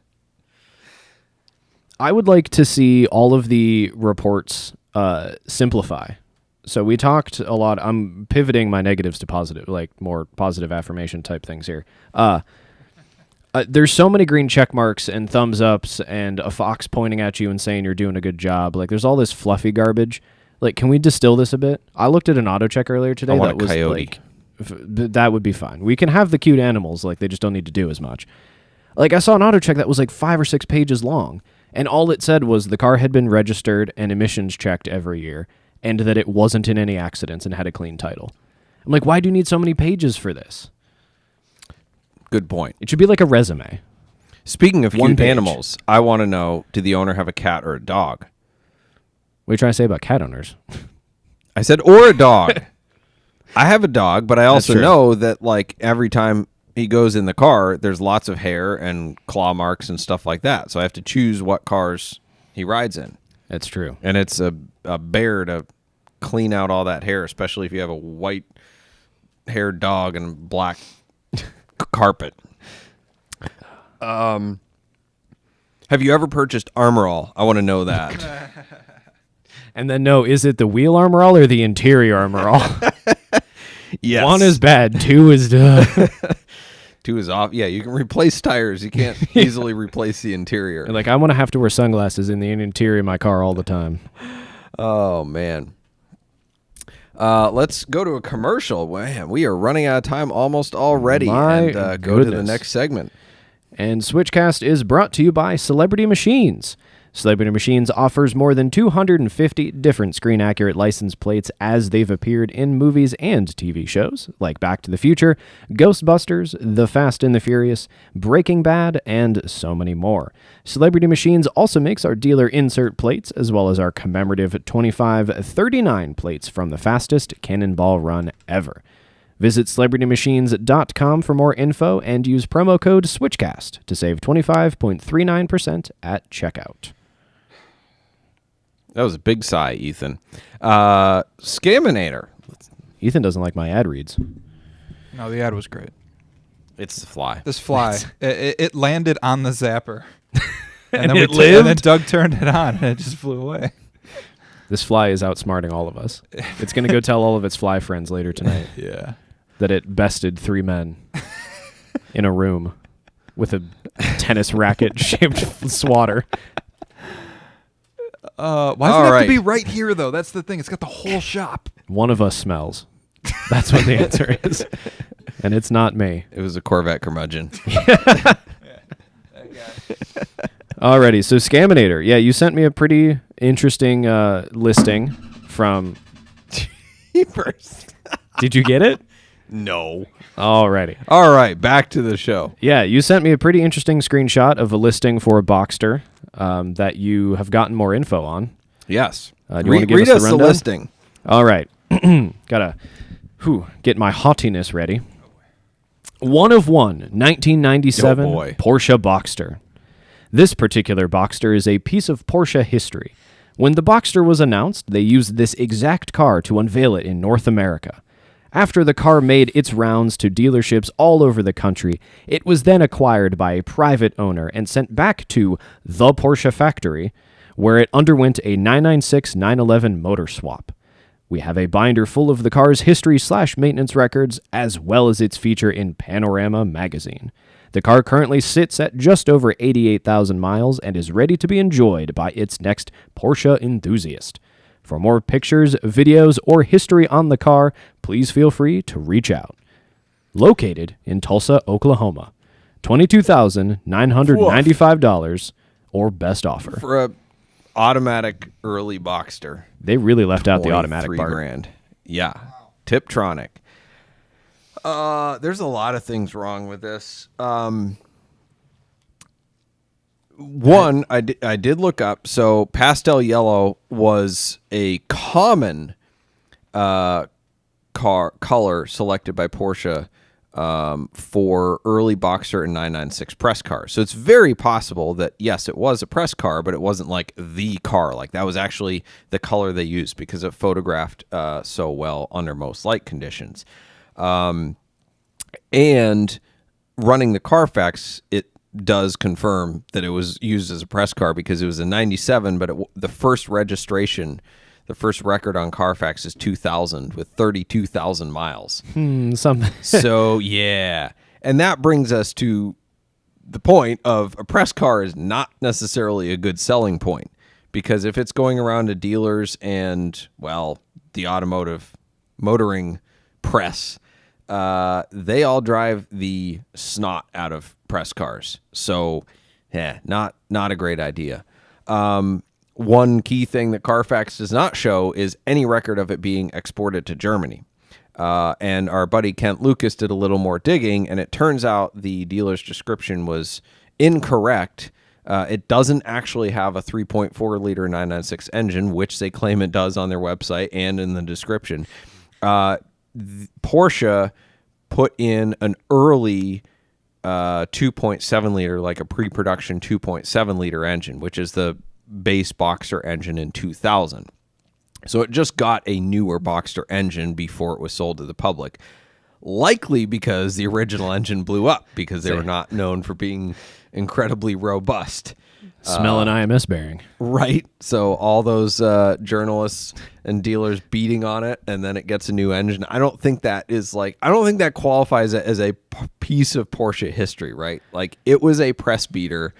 I would like to see all of the reports simplify. So we talked a lot. I'm pivoting my negatives to positive, more positive affirmation type things here. There's so many green check marks and thumbs ups and a fox pointing at you and saying you're doing a good job. There's all this fluffy garbage. Can we distill this a bit? I looked at an Autocheck earlier today. I want that a was coyote. That would be fine. We can have the cute animals. They just don't need to do as much. I saw an Autocheck that was 5 or 6 pages long, and all it said was the car had been registered and emissions checked every year, and that it wasn't in any accidents and had a clean title. I'm why do you need so many pages for this? Good point. It should be a resume. Speaking of One cute page. animals, I want to know, did the owner have a cat or a dog? What are you trying to say about cat owners? I said, or a dog. I have a dog, but I also true. know that every time he goes in the car, there's lots of hair and claw marks and stuff like that. So I have to choose what cars he rides in. That's true. And it's a bear to clean out all that hair, especially if you have a white-haired dog and black carpet. Have you ever purchased Armor All? I want to know that. And then is it the wheel armor all or the interior armor all? Yes. 1 is bad, 2 is 2 is off. Yeah, you can replace tires. You can't easily replace the interior. like I want to have to wear sunglasses in the interior of my car all the time. Oh, man. Let's go to a commercial. Man, we are running out of time almost already. My and go to the goodness. next segment. And Switchcast is brought to you by Celebrity Machines. Celebrity Machines offers more than 250 different screen-accurate license plates as they've appeared in movies and TV shows like Back to the Future, Ghostbusters, The Fast and the Furious, Breaking Bad, and so many more. Celebrity Machines also makes our dealer insert plates as well as our commemorative 2539 plates from the fastest cannonball run ever. Visit celebritymachines.com for more info and use promo code SWITCHCAST to save 25.39% at checkout. That was a big sigh, Ethan. Scaminator. Ethan doesn't like my ad reads. No, the ad was great. It's the fly. This fly, it landed on the zapper. And then it and then lived? Doug turned it on, and it just flew away. This fly is outsmarting all of us. It's going to go tell all of its fly friends later tonight Yeah. that it bested 3 men in a room with a tennis racket-shaped swatter. Why does All it have right. to be right here, though? That's the thing. It's got the whole shop. One of us smells. That's what the answer is. And it's not me. It was a Corvette curmudgeon. Alrighty, so Scaminator. Yeah, you sent me a pretty interesting listing from... First. Did you get it? No. Alrighty. All right, back to the show. Yeah, you sent me a pretty interesting screenshot of a listing for a Boxster that you have gotten more info on. Yes. Do you want to give read us the the rundown? listing. All right. Gotta get my haughtiness ready. One of one, 1997 Oh, boy. Porsche Boxster. This particular Boxster is a piece of Porsche history. When the Boxster was announced, they used this exact car to unveil it in North America. After the car made its rounds to dealerships all over the country, it was then acquired by a private owner and sent back to the Porsche factory, where it underwent a 996-911 motor swap. We have a binder full of the car's history/maintenance records, as well as its feature in Panorama magazine. The car currently sits at just over 88,000 miles and is ready to be enjoyed by its next Porsche enthusiast. For more pictures, videos, or history on the car, please feel free to reach out. Located in Tulsa, Oklahoma. $22,995 or best offer. For a automatic early Boxster. They really left out the automatic part. $23,000. Yeah. Tiptronic. There's a lot of things wrong with this. One, I did look up. So pastel yellow was a common color selected by Porsche for early Boxster and 996 press cars. So it's very possible that, yes, it was a press car, but it wasn't like the car. Like that was actually the color they used because it photographed so well under most light conditions. And running the Carfax, it does confirm that it was used as a press car because it was a 97, but the first registration, the first record on Carfax is 2000 with 32,000 miles. Something. So, yeah. And that brings us to the point of a press car is not necessarily a good selling point because if it's going around to dealers and, well, the automotive motoring press, they all drive the snot out of press cars. So, yeah, not a great idea. One key thing that Carfax does not show is any record of it being exported to Germany. And our buddy Kent Lucas did a little more digging, and it turns out the dealer's description was incorrect. It doesn't actually have a 3.4-liter 996 engine, which they claim it does on their website and in the description. Porsche put in an early 2.7 liter, like a pre-production 2.7 liter engine, which is the base Boxster engine in 2000. So it just got a newer Boxster engine before it was sold to the public. Likely because the original engine blew up because they were not known for being incredibly robust. Smell an IMS bearing. Right. So all those journalists and dealers beating on it, and then it gets a new engine. I don't think that qualifies as a piece of Porsche history, right? Like, it was a press beater.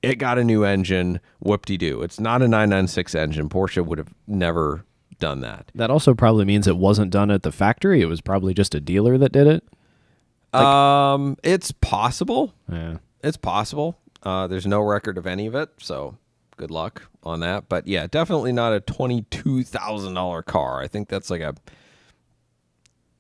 It got a new engine. Whoop-de-doo. It's not a 996 engine. Porsche would have never done that. That also probably means it wasn't done at the factory. It was probably just a dealer that did it. It's possible. Yeah. It's possible. There's no record of any of it, so good luck on that. But yeah, definitely not a $22,000 car. I think that's like a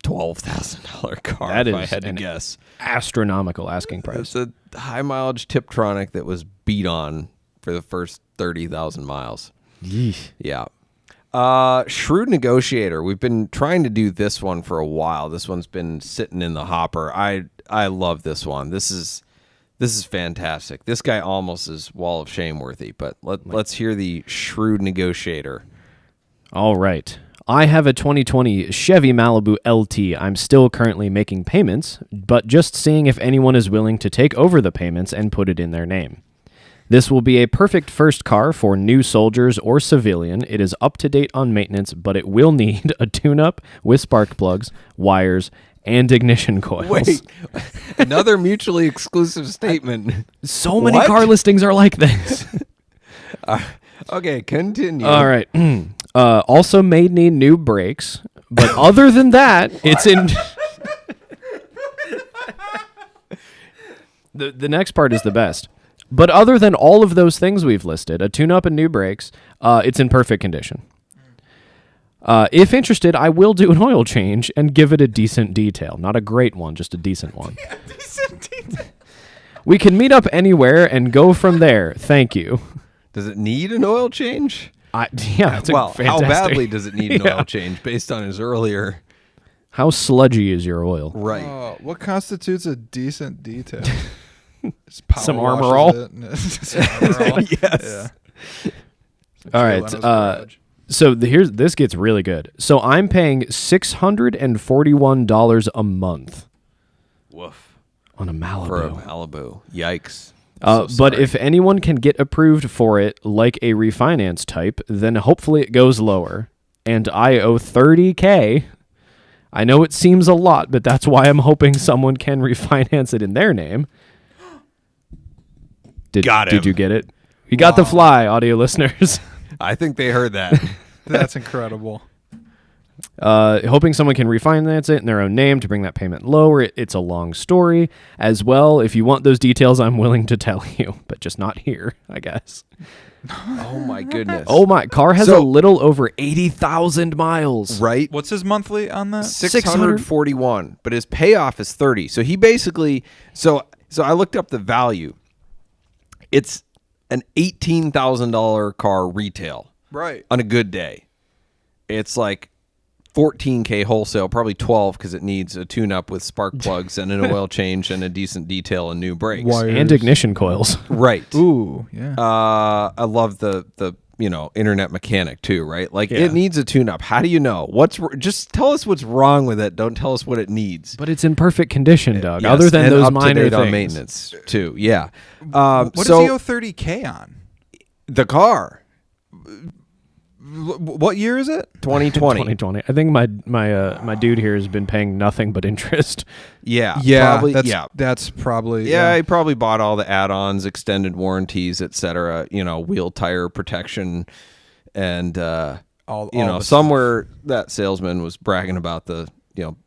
$12,000 car. That if is I had to an guess. Astronomical asking price. It's a high mileage Tiptronic that was beat on for the first 30,000 miles. Yeesh. Yeah. Shrewd Negotiator. We've been trying to do this one for a while. This one's been sitting in the hopper. I love this one. This is fantastic. This guy almost is Wall of Shame worthy, but let's hear the Shrewd Negotiator. All right. I have a 2020 Chevy Malibu LT. I'm still currently making payments, but just seeing if anyone is willing to take over the payments and put it in their name. This will be a perfect first car for new soldiers or civilian. It is up to date on maintenance, but it will need a tune-up with spark plugs, wires, and ignition coils. Wait, another mutually exclusive statement. So many What? car listings are like this. Okay, continue. All right. Also may need new brakes, but other than that, it's in... The next part is the best. But other than all of those things we've listed, a tune-up and new brakes, it's in perfect condition. If interested, I will do an oil change and give it a decent detail. Not a great one, just a decent one. Yeah, decent detail. We can meet up anywhere and go from there. Thank you. Does it need an oil change? That's Well, fantastic. how badly does it need an oil change based on his earlier... How sludgy is your oil? Right. What constitutes a decent detail? Just power Some washes Armor All? it and Some Armor All. Yes. Yeah. All right. So this gets really good. So I'm paying $641 a month Woof. on a Malibu. For a Malibu. Yikes. But sorry. if anyone can get approved for it like a refinance type, then hopefully it goes lower. And I owe $30K. I know it seems a lot, but that's why I'm hoping someone can refinance it in their name. Got him. Did you get it? You got the fly, audio listeners. I think they heard that. That's incredible. Hoping someone can refinance it in their own name to bring that payment lower. It's a long story as well. If you want those details, I'm willing to tell you, but just not here, I guess. Oh, my goodness. Oh, my car has So- a little over 80,000 miles. Right? What's his monthly on that? 641, but his payoff is 30. So he basically... So I looked up the value. It's an $18,000 car retail. Right. On a good day. It's like $14K wholesale, probably 12 because it needs a tune-up with spark plugs and an oil change and a decent detail and new brakes. Wires. And ignition coils. Right. Ooh, yeah. I love the internet mechanic too, right? Like Yeah. it needs a tune-up. How do you know? Just tell us what's wrong with it. Don't tell us what it needs. But it's in perfect condition, Doug. Yes, Other than and those up to minor date on things. maintenance too. Yeah. What does so he owe $30K on? the car, What year is it? 2020. 2020. I think my dude here has been paying nothing but interest. Yeah. Probably, Probably, that's probably Yeah, he probably bought all the add-ons, extended warranties, etc. Wheel tire protection, and all the somewhere that salesman was bragging about the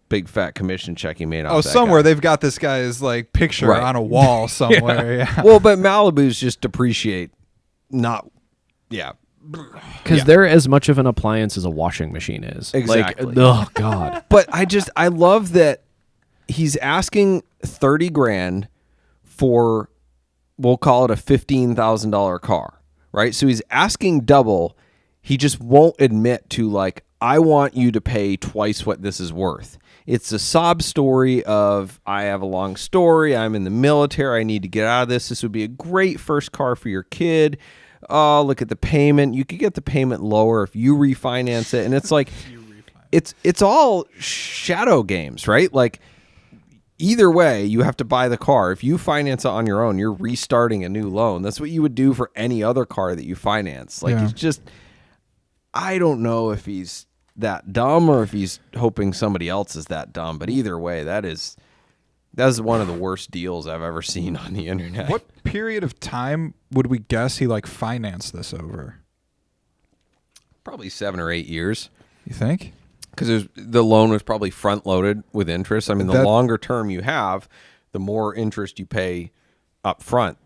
big fat commission check he made off. Oh, that somewhere guy. they've got this guy's like picture Right. on a wall somewhere. Yeah. Well, but Malibus just depreciate, not. Yeah. Because they're as much of an appliance as a washing machine is. Exactly. Like, oh, God. But I love that he's asking $30,000 for, we'll call it a $15,000 car, right? So he's asking double. He just won't admit to like, I want you to pay twice what this is worth. It's a sob story of, I have a long story. I'm in the military. I need to get out of this. This would be a great first car for your kid. oh, look at the payment. You could get the payment lower if you refinance it. And it's like, it's all shadow games, right? Like, either way, you have to buy the car. If you finance it on your own, you're restarting a new loan. That's what you would do for any other car that you finance. Like, it's just, I don't know if he's that dumb or if he's hoping somebody else is that dumb. But either way, that is one of the worst deals I've ever seen on the internet. What period of time would we guess he like financed this over? Probably 7 or 8 years. You think? Because the loan was probably front loaded with interest. I mean, the longer term you have, the more interest you pay up front.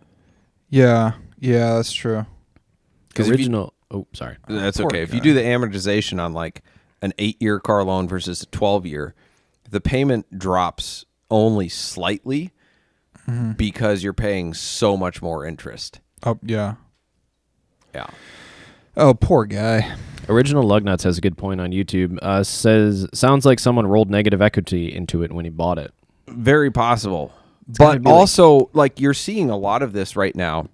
Yeah, that's true. Oh, sorry. That's Poor okay. guy. If you do the amortization on like an 8-year car loan versus a 12-year, the payment drops only slightly because you're paying so much more interest. Oh, yeah. Yeah. Oh, poor guy. Original Lugnuts has a good point on YouTube. Sounds like someone rolled negative equity into it when he bought it. Very possible. gotta But be also, like, you're seeing a lot of this right now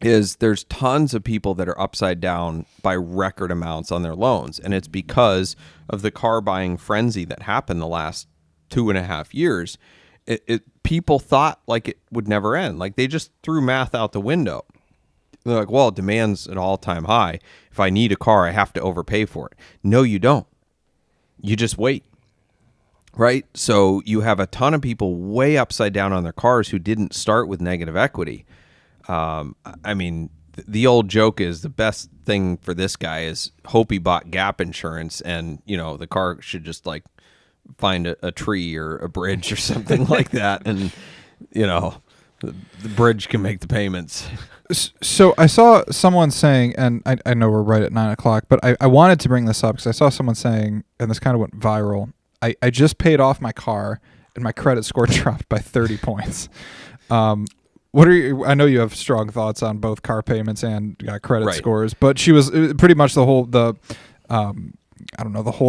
is there's tons of people that are upside down by record amounts on their loans. And it's because of the car buying frenzy that happened the last 2.5 years. People thought like it would never end. Like, they just threw math out the window. They're like, well, demand's at an all-time high. If I need a car, I have to overpay for it. No, you don't. You just wait. Right? So you have a ton of people way upside down on their cars who didn't start with negative equity. I mean, the old joke is the best thing for this guy is hope he bought gap insurance and, the car should just like find a tree or a bridge or something like that. And, the bridge can make the payments. So I saw someone saying, and I know we're right at 9:00, but I wanted to bring this up because I saw someone saying, and this kind of went viral, I just paid off my car and my credit score dropped by 30 points. What are you? I know you have strong thoughts on both car payments and credit scores, but she was pretty much the whole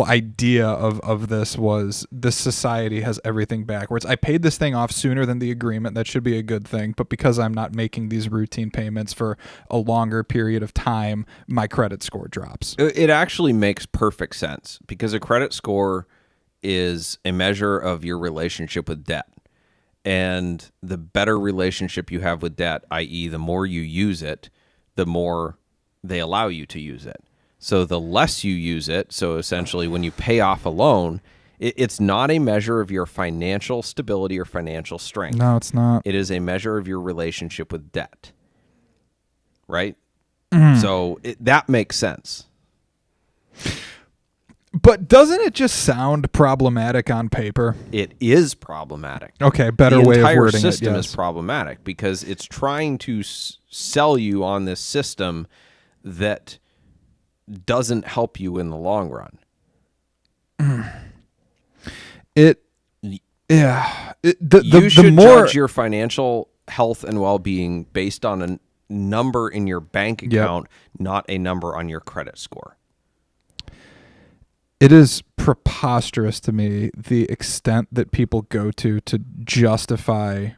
idea of this was this society has everything backwards. I paid this thing off sooner than the agreement. That should be a good thing. But because I'm not making these routine payments for a longer period of time, my credit score drops. It actually makes perfect sense because a credit score is a measure of your relationship with debt. And the better relationship you have with debt, i.e. the more you use it, the more they allow you to use it. So the less you use it, so essentially when you pay off a loan, it's not a measure of your financial stability or financial strength. No, it's not. It is a measure of your relationship with debt. Right? So that makes sense. But doesn't it just sound problematic on paper? It is problematic. Okay, better way of wording it. The entire system yes. is problematic because it's trying to sell you on this system that doesn't help you in the long run. You should judge your financial health and well-being based on a number in your bank account, not a number on your credit score. It is preposterous to me the extent that people go to justify.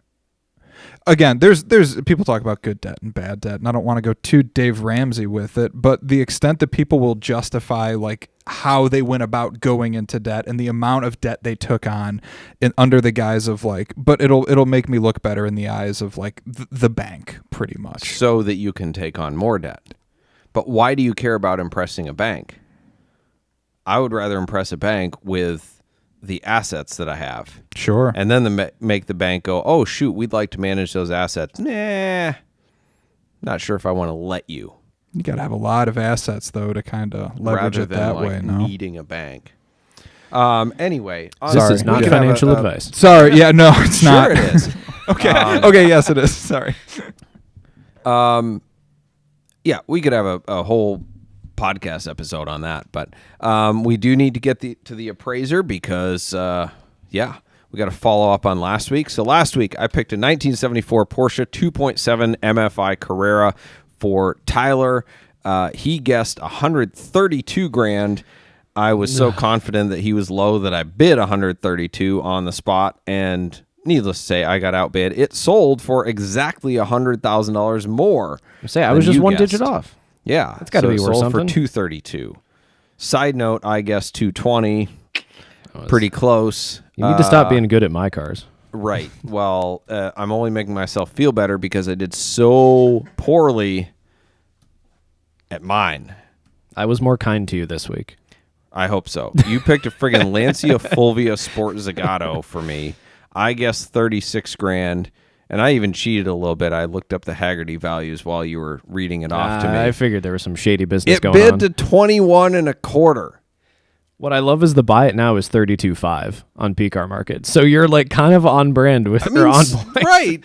Again, there's people talk about good debt and bad debt, and I don't want to go too Dave Ramsey with it, but the extent that people will justify like how they went about going into debt and the amount of debt they took on under the guise of like, but it'll make me look better in the eyes of like the bank, pretty much, so that you can take on more debt. But why do you care about impressing a bank? I would rather impress a bank with the assets that I have. Sure. And then make the bank go, oh, shoot, we'd like to manage those assets. Nah, not sure if I want to let you. You got to have a lot of assets, though, to kind of leverage rather it than that like way. No. needing a bank. Anyway. This is not financial advice. Sorry. Yeah, no, it's sure not. It is. Okay. Okay, yes, it is. Sorry. Yeah, we could have a whole podcast episode on that, but we do need to get to the appraiser because we got to follow up on last week. So last week I picked a 1974 Porsche 2.7 MFI Carrera for Tyler. He guessed $132,000. I was so confident that he was low that I bid $132 on the spot, and needless to say, I got outbid. It sold for exactly $100,000 more. I was just one guessed. digit off. Yeah, That's got to be it worth sold something. for $232. Side note, I guess $220. Pretty close. You need to stop being good at my cars. Right. Well, I'm only making myself feel better because I did so poorly at mine. I was more kind to you this week. I hope so. You picked a friggin' Lancia Fulvia Sport Zagato for me. I guess 36 grand, and I even cheated a little bit. I looked up the Haggerty values while you were reading it off to me. I figured there was some shady business It going bid on. to 21 and a quarter. What I love is the buy it now is 32.5 on PCAR Market. So you're like kind of on brand with or on point. Right.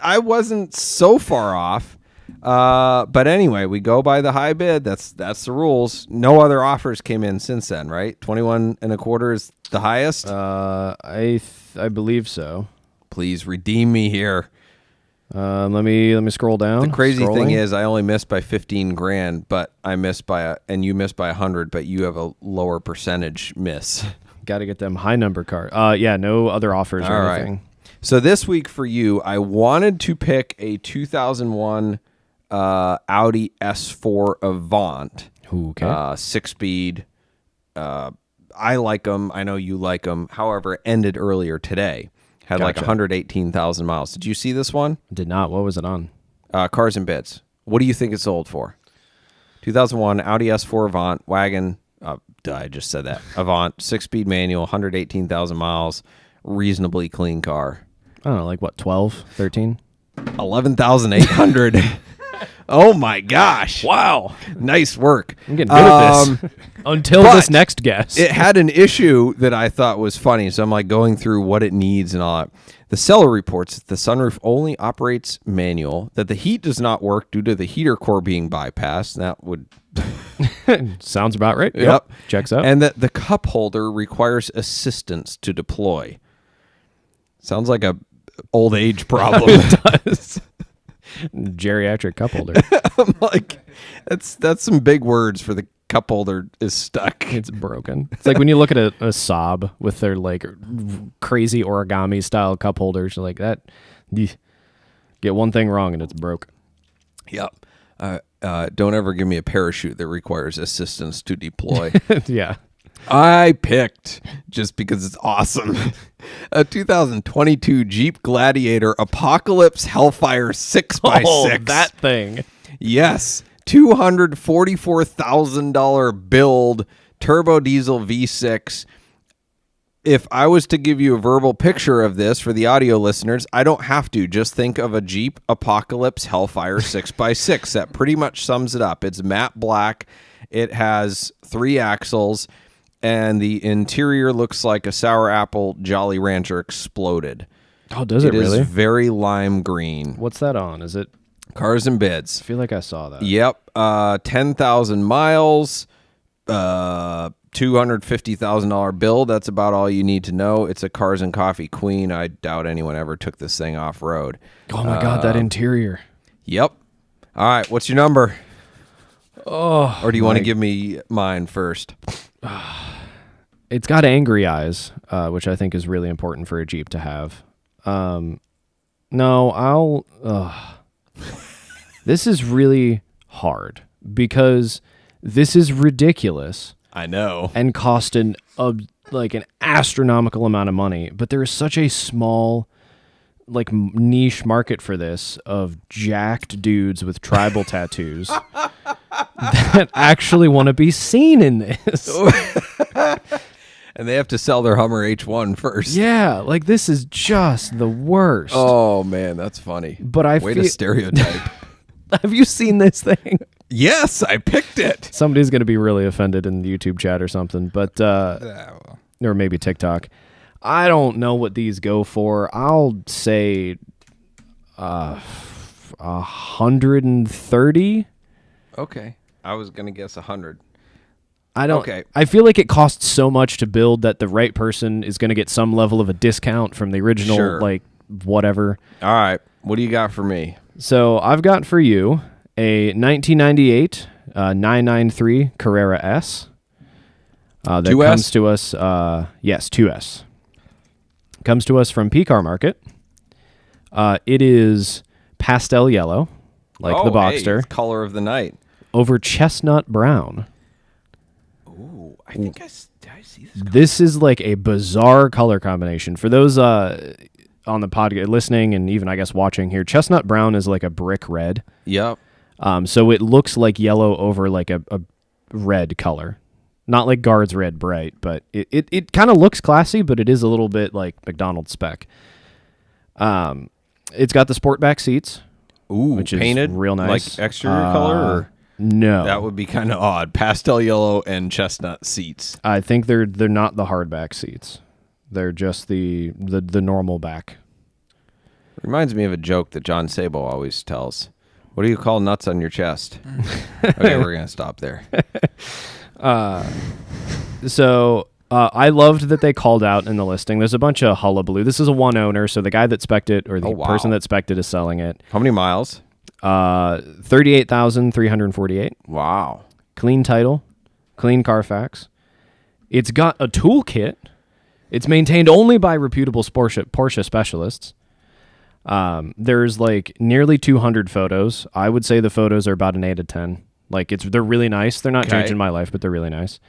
I wasn't so far off. But anyway, we go by the high bid. That's the rules. No other offers came in since then, right? 21 and a quarter is the highest. I believe so. Please redeem me here. Let me scroll down. The crazy thing Scrolling. is, I only missed by 15 grand, but I missed and you missed by 100, but you have a lower percentage miss. Got to get them high number cars. Yeah, no other offers or All right. anything. So this week for you, I wanted to pick a 2001 Audi S4 Avant. Okay. 6-speed. I like them. I know you like them. However, it ended earlier today. Had like Gotcha. 118,000 miles. Did you see this one? Did not. What was it on? Cars and Bids. What do you think it sold for? 2001 Audi S4 Avant wagon. I just said that. Avant, 6-speed manual, 118,000 miles, reasonably clean car. I don't know, like what, 12, 13? 11,800. Oh my gosh. Wow. Nice work. I'm getting good at this. Until this but next guess. It had an issue that I thought was funny, so I'm like going through what it needs and all that. The seller reports that the sunroof only operates manual, that the heat does not work due to the heater core being bypassed. That would Sounds about right. Yep. Checks out. And that the cup holder requires assistance to deploy. Sounds like a old age problem. It does. Geriatric cup holder. I'm like, that's some big words for the cup holder is stuck. It's broken. It's like when you look at a Saab with their like crazy origami style cup holders, like that. Get one thing wrong and it's broke. Yep. Don't ever give me a parachute that requires assistance to deploy. Yeah. I picked, just because it's awesome, a 2022 Jeep Gladiator Apocalypse Hellfire 6x6. Oh, that thing. Yes. $244,000 build, turbo diesel V6. If I was to give you a verbal picture of this for the audio listeners, I don't have to. Just think of a Jeep Apocalypse Hellfire 6x6. That pretty much sums it up. It's matte black. It has 3 axles, and the interior looks like a sour apple Jolly Rancher exploded. Oh, does it really? It is very lime green. What's that on? Is it? Cars and Bids. I feel like I saw that. Yep. 10,000 miles, $250,000 bill. That's about all you need to know. It's a Cars and Coffee queen. I doubt anyone ever took this thing off road. Oh my God, that interior. Yep. All right. What's your number? Oh. Or do you want to give me mine first? It's got angry eyes, which I think is really important for a Jeep to have. No, I'll... This is really hard because this is ridiculous I know. and cost an astronomical amount of money, but there is such a small niche market for this of jacked dudes with tribal tattoos that actually want to be seen in this. And they have to sell their Hummer H1 first. Yeah, like this is just the worst. Oh, man, that's funny. But I Way feel to stereotype. Have you seen this thing? Yes, I picked it. Somebody's going to be really offended in the YouTube chat or something, but or maybe TikTok. I don't know what these go for. I'll say 130. Okay. I was going to guess 100. I don't. Okay. I feel like it costs so much to build that the right person is going to get some level of a discount from the original, Sure. whatever. All right. What do you got for me? So I've got for you a 1998 993 Carrera S. That 2S? comes to us, yes, 2S. Comes to us from P-Car Market. It is pastel yellow, like the Boxster, it's color of the night. over chestnut brown. Ooh, I think did I see this? This is like a bizarre color combination. For those on the podcast listening and even, I guess, watching here, chestnut brown is like a brick red. Yep. So it looks like yellow over like a red color. Not like Guards Red Bright, but it kind of looks classy, but it is a little bit like McDonald's spec. It's got the sport back seats. Ooh, which painted, is real nice. like exterior color? Or? No. That would be kind of odd. Pastel yellow and chestnut seats. I think they're not the hardback seats. They're just the normal back. Reminds me of a joke that John Sabo always tells. What do you call nuts on your chest? Okay, we're going to stop there. So I loved that they called out in the listing. There's a bunch of hullabaloo. This is a one owner, so the guy that spec'd it or the person that spec'd it is selling it. How many miles? 38,348. Wow. Clean title, clean Carfax. It's got a toolkit. It's maintained only by reputable Porsche specialists. There's like nearly 200 photos. I would say the photos are about an 8 out of 10. Like they're really nice. They're not changing my life, but they're really nice.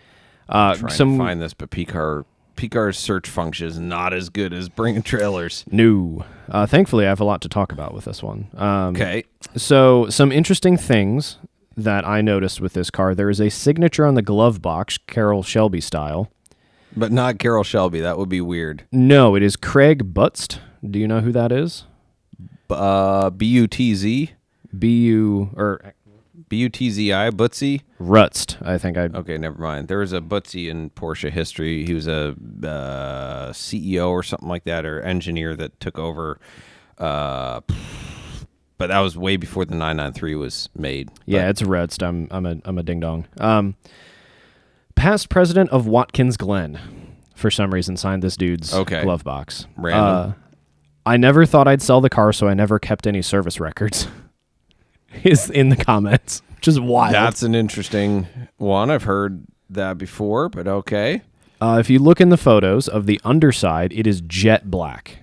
I'm trying to find this, but P-Car's search function is not as good as bringing trailers. No. Thankfully, I have a lot to talk about with this one. Okay. So some interesting things that I noticed with this car. There is a signature on the glove box, Carroll Shelby style. But not Carroll Shelby. That would be weird. No, it is Craig Butzt. Do you know who that is? B-U-T-Z? B-U-T-Z-I, Butzy? Rutzt, I think. Okay, never mind. There was a Butzy in Porsche history. He was a CEO or something like that, or engineer that took over. But that was way before the 993 was made. Yeah, it's Rutzt. I'm a ding dong. Past president of Watkins Glen, for some reason, signed this dude's glove box. Random. I never thought I'd sell the car, so I never kept any service records. Is in the comments, which is wild. That's an interesting one. I've heard that before, but okay. If you look in the photos of the underside, it is jet black.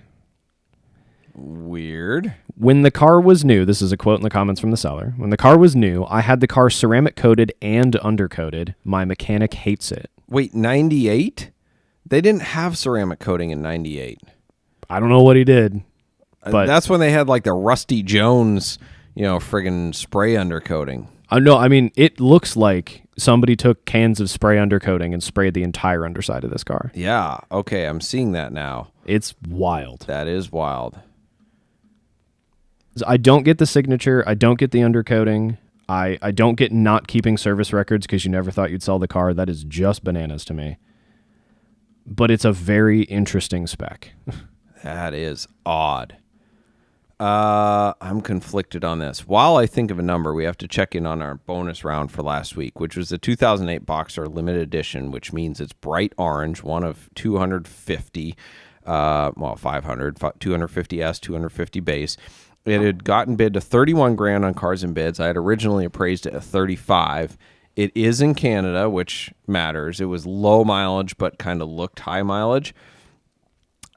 Weird. When the car was new, this is a quote in the comments from the seller. When the car was new, I had the car ceramic coated and undercoated. My mechanic hates it. Wait, 98? They didn't have ceramic coating in 98. I don't know what he did, but that's when they had like the Rusty Jones, friggin' spray undercoating. No, I mean, it looks like somebody took cans of spray undercoating and sprayed the entire underside of this car. Yeah, okay, I'm seeing that now. It's wild. That is wild. I don't get the signature. I don't get the undercoating. I don't get not keeping service records because you never thought you'd sell the car. That is just bananas to me. But it's a very interesting spec. That is odd. I'm conflicted on this. While I think of a number, we have to check in on our bonus round for last week, which was the 2008 Boxster Limited Edition, which means it's bright orange, one of 250, 500, 250S, 250 base. It had gotten bid to 31 grand on Cars and Bids. I had originally appraised it at 35. It is in Canada, which matters. It was low mileage, but kind of looked high mileage.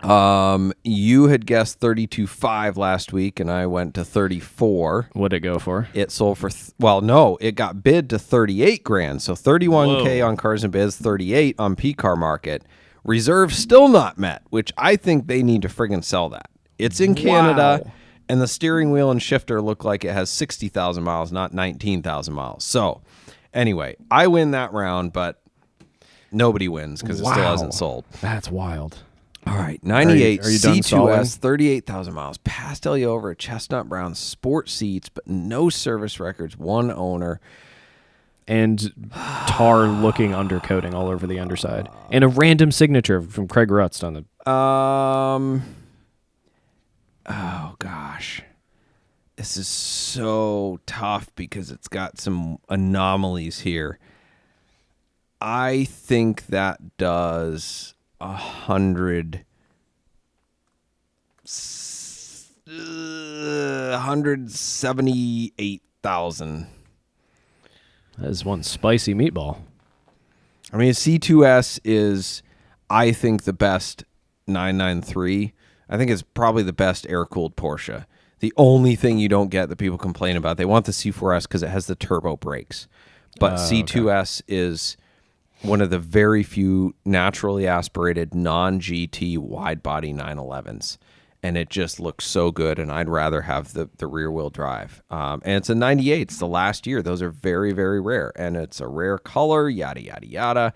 You had guessed 32.5 last week, and I went to 34. What'd it go for? It sold for it got bid to 38 grand. So 31K on Cars and Bids, 38 on P-Car Market. Reserve still not met, which I think they need to friggin' sell that. It's in Canada, and the steering wheel and shifter look like it has 60,000 miles, not 19,000 miles. So anyway, I win that round, but nobody wins because it still hasn't sold. That's wild. All right, 98 are you done stalling? C2S, 38,000 miles, pastel yellow over chestnut brown, sport seats, but no service records, one owner. And tar-looking undercoating all over the underside. And a random signature from Craig Rutz on the... Oh, gosh. This is so tough because it's got some anomalies here. I think that does... 178,000. That is one spicy meatball. I mean, C2S is, I think, the best 993. I think it's probably the best air-cooled Porsche. The only thing you don't get that people complain about, they want the C4S because it has the turbo brakes. But C2S is one of the very few naturally aspirated non-GT wide-body 911s. And it just looks so good, and I'd rather have the rear-wheel drive. And it's a 98. It's the last year. Those are very, very rare. And it's a rare color, yada, yada, yada.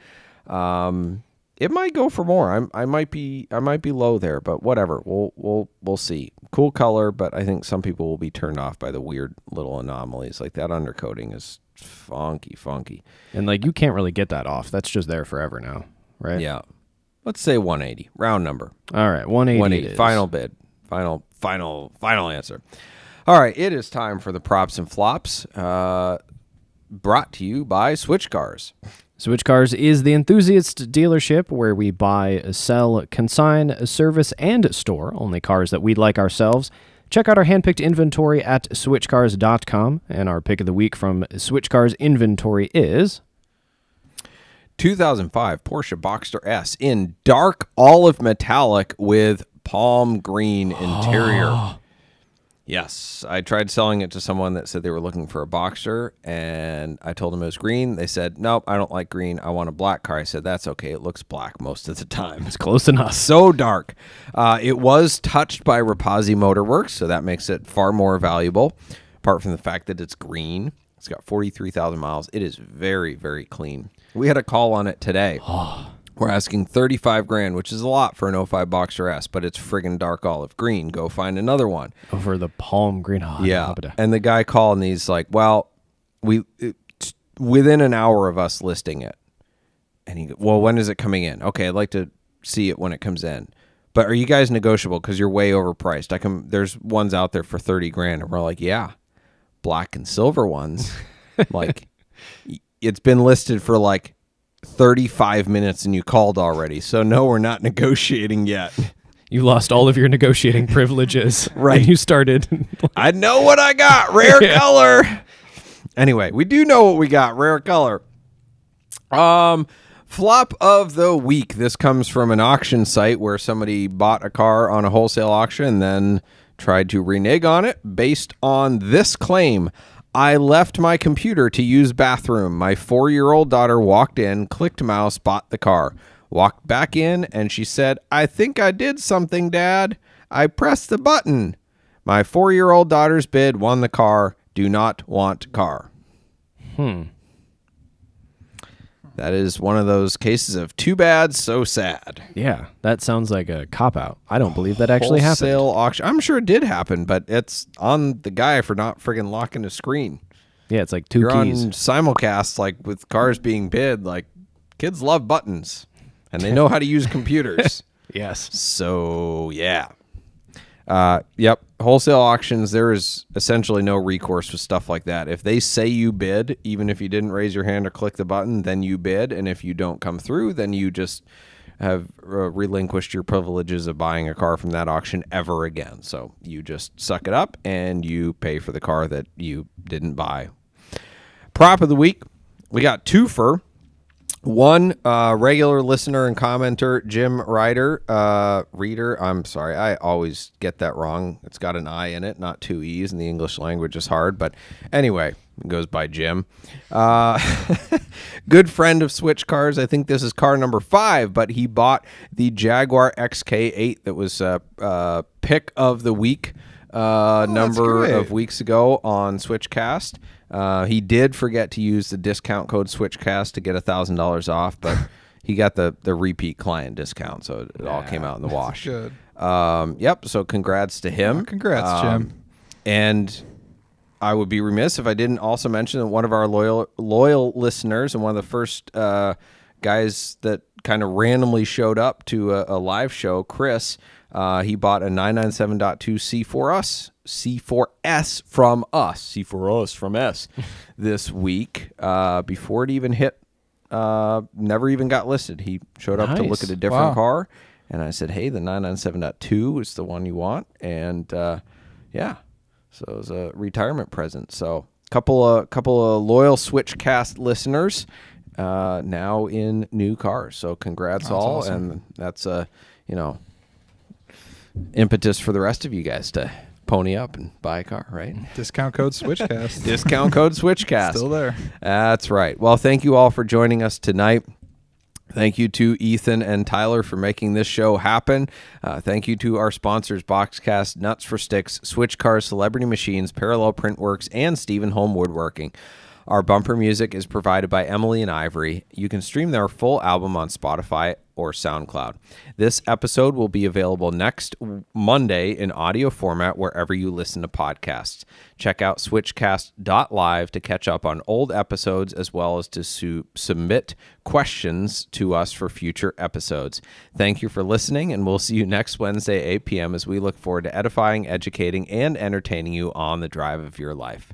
It might go for more. I might be low there, but whatever. We'll see. Cool color, but I think some people will be turned off by the weird little anomalies. Like that undercoating is funky. And like you can't really get that off. That's just there forever now, right? Yeah. Let's say 180. Round number. All right, 180. 180. Final bid. Final answer. All right, it is time for the props and flops. Brought to you by Switch Cars. Switch Cars is the enthusiast dealership where we buy, sell, consign, service, and store only cars that we like ourselves. Check out our handpicked inventory at switchcars.com, and our pick of the week from Switch Cars inventory is 2005 Porsche Boxster S in dark olive metallic with palm green interior. Yes, I tried selling it to someone that said they were looking for a Boxster, and I told them it was green. They said, nope, I don't like green. I want a black car. I said, that's okay. It looks black most of the time. It's close enough. So dark. It was touched by Rapazzi Motorworks, so that makes it far more valuable, apart from the fact that it's green. It's got 43,000 miles. It is very, very clean. We had a call on it today. We're asking $35,000, which is a lot for an 05 Boxster S, but it's friggin' dark olive green. Go find another one. Over the palm green. Oh, yeah. And the guy called and he's like, well, within an hour of us listing it. And he goes, well, when is it coming in? Okay, I'd like to see it when it comes in. But are you guys negotiable? Because you're way overpriced. There's ones out there for $30,000. And we're like, yeah, black and silver ones. Like, it's been listed for like 35 minutes and you called already. So no, we're not negotiating yet. You lost all of your negotiating privileges. Right. When you started. I know what I got. Rare color. Anyway, we do know what we got. Rare color. Flop of the week. This comes from an auction site where somebody bought a car on a wholesale auction and then tried to renege on it based on this claim. I left my computer to use bathroom. My 4-year-old daughter walked in, clicked mouse, bought the car. Walked back in, and she said, I think I did something, Dad. I pressed the button. My 4-year-old daughter's bid won the car. Do not want car. That is one of those cases of too bad, so sad. Yeah, that sounds like a cop-out. I don't believe that actually Wholesale happened. auction. I'm sure it did happen, but it's on the guy for not friggin' locking his screen. Yeah, it's like two You're keys. on simulcast, like with cars being bid. Like kids love buttons, and they know how to use computers. Yes. So yeah. Yep. Wholesale auctions, there is essentially no recourse with stuff like that. If they say you bid, even if you didn't raise your hand or click the button, then you bid. And if you don't come through, then you just have relinquished your privileges of buying a car from that auction ever again. So you just suck it up and you pay for the car that you didn't buy. Prop of the week. We got two for. One regular listener and commenter, Jim Reader. I'm sorry, I always get that wrong. It's got an I in it, not two E's, and the English language is hard. But anyway, it goes by Jim. Good friend of Switch Cars. I think this is car number 5, but he bought the Jaguar XK8 that was pick of the week number of weeks ago on Switchcast. He did forget to use the discount code SwitchCast to get $1,000 off, but he got the repeat client discount, so it all came out in the wash. Good. Yep. So congrats to him. Oh, congrats, Jim. And I would be remiss if I didn't also mention that one of our loyal listeners and one of the first guys that kind of randomly showed up to a live show, Chris. He bought a 997.2 C4S from us this week before it even hit. Never even got listed. He showed up to look at a different car, and I said, "Hey, the 997.2 is the one you want." And yeah, so it was a retirement present. So couple of loyal Switchcast listeners now in new cars. So congrats all, awesome. and that's impetus for the rest of you guys to pony up and buy a car, right? Discount code Switchcast. Discount code Switchcast. Still there. That's right. Well, thank you all for joining us tonight. Thank you to Ethan and Tyler for making this show happen. Thank you to our sponsors, Boxcast, Nuts for Sticks, Switch Cars, Celebrity Machines, Parallel Printworks, and Stephen Home Woodworking. Our bumper music is provided by Emily and Ivory. You can stream their full album on Spotify or SoundCloud. This episode will be available next Monday in audio format wherever you listen to podcasts. Check out switchcast.live to catch up on old episodes as well as to submit questions to us for future episodes. Thank you for listening, and we'll see you next Wednesday, 8 p.m. as we look forward to edifying, educating, and entertaining you on the drive of your life.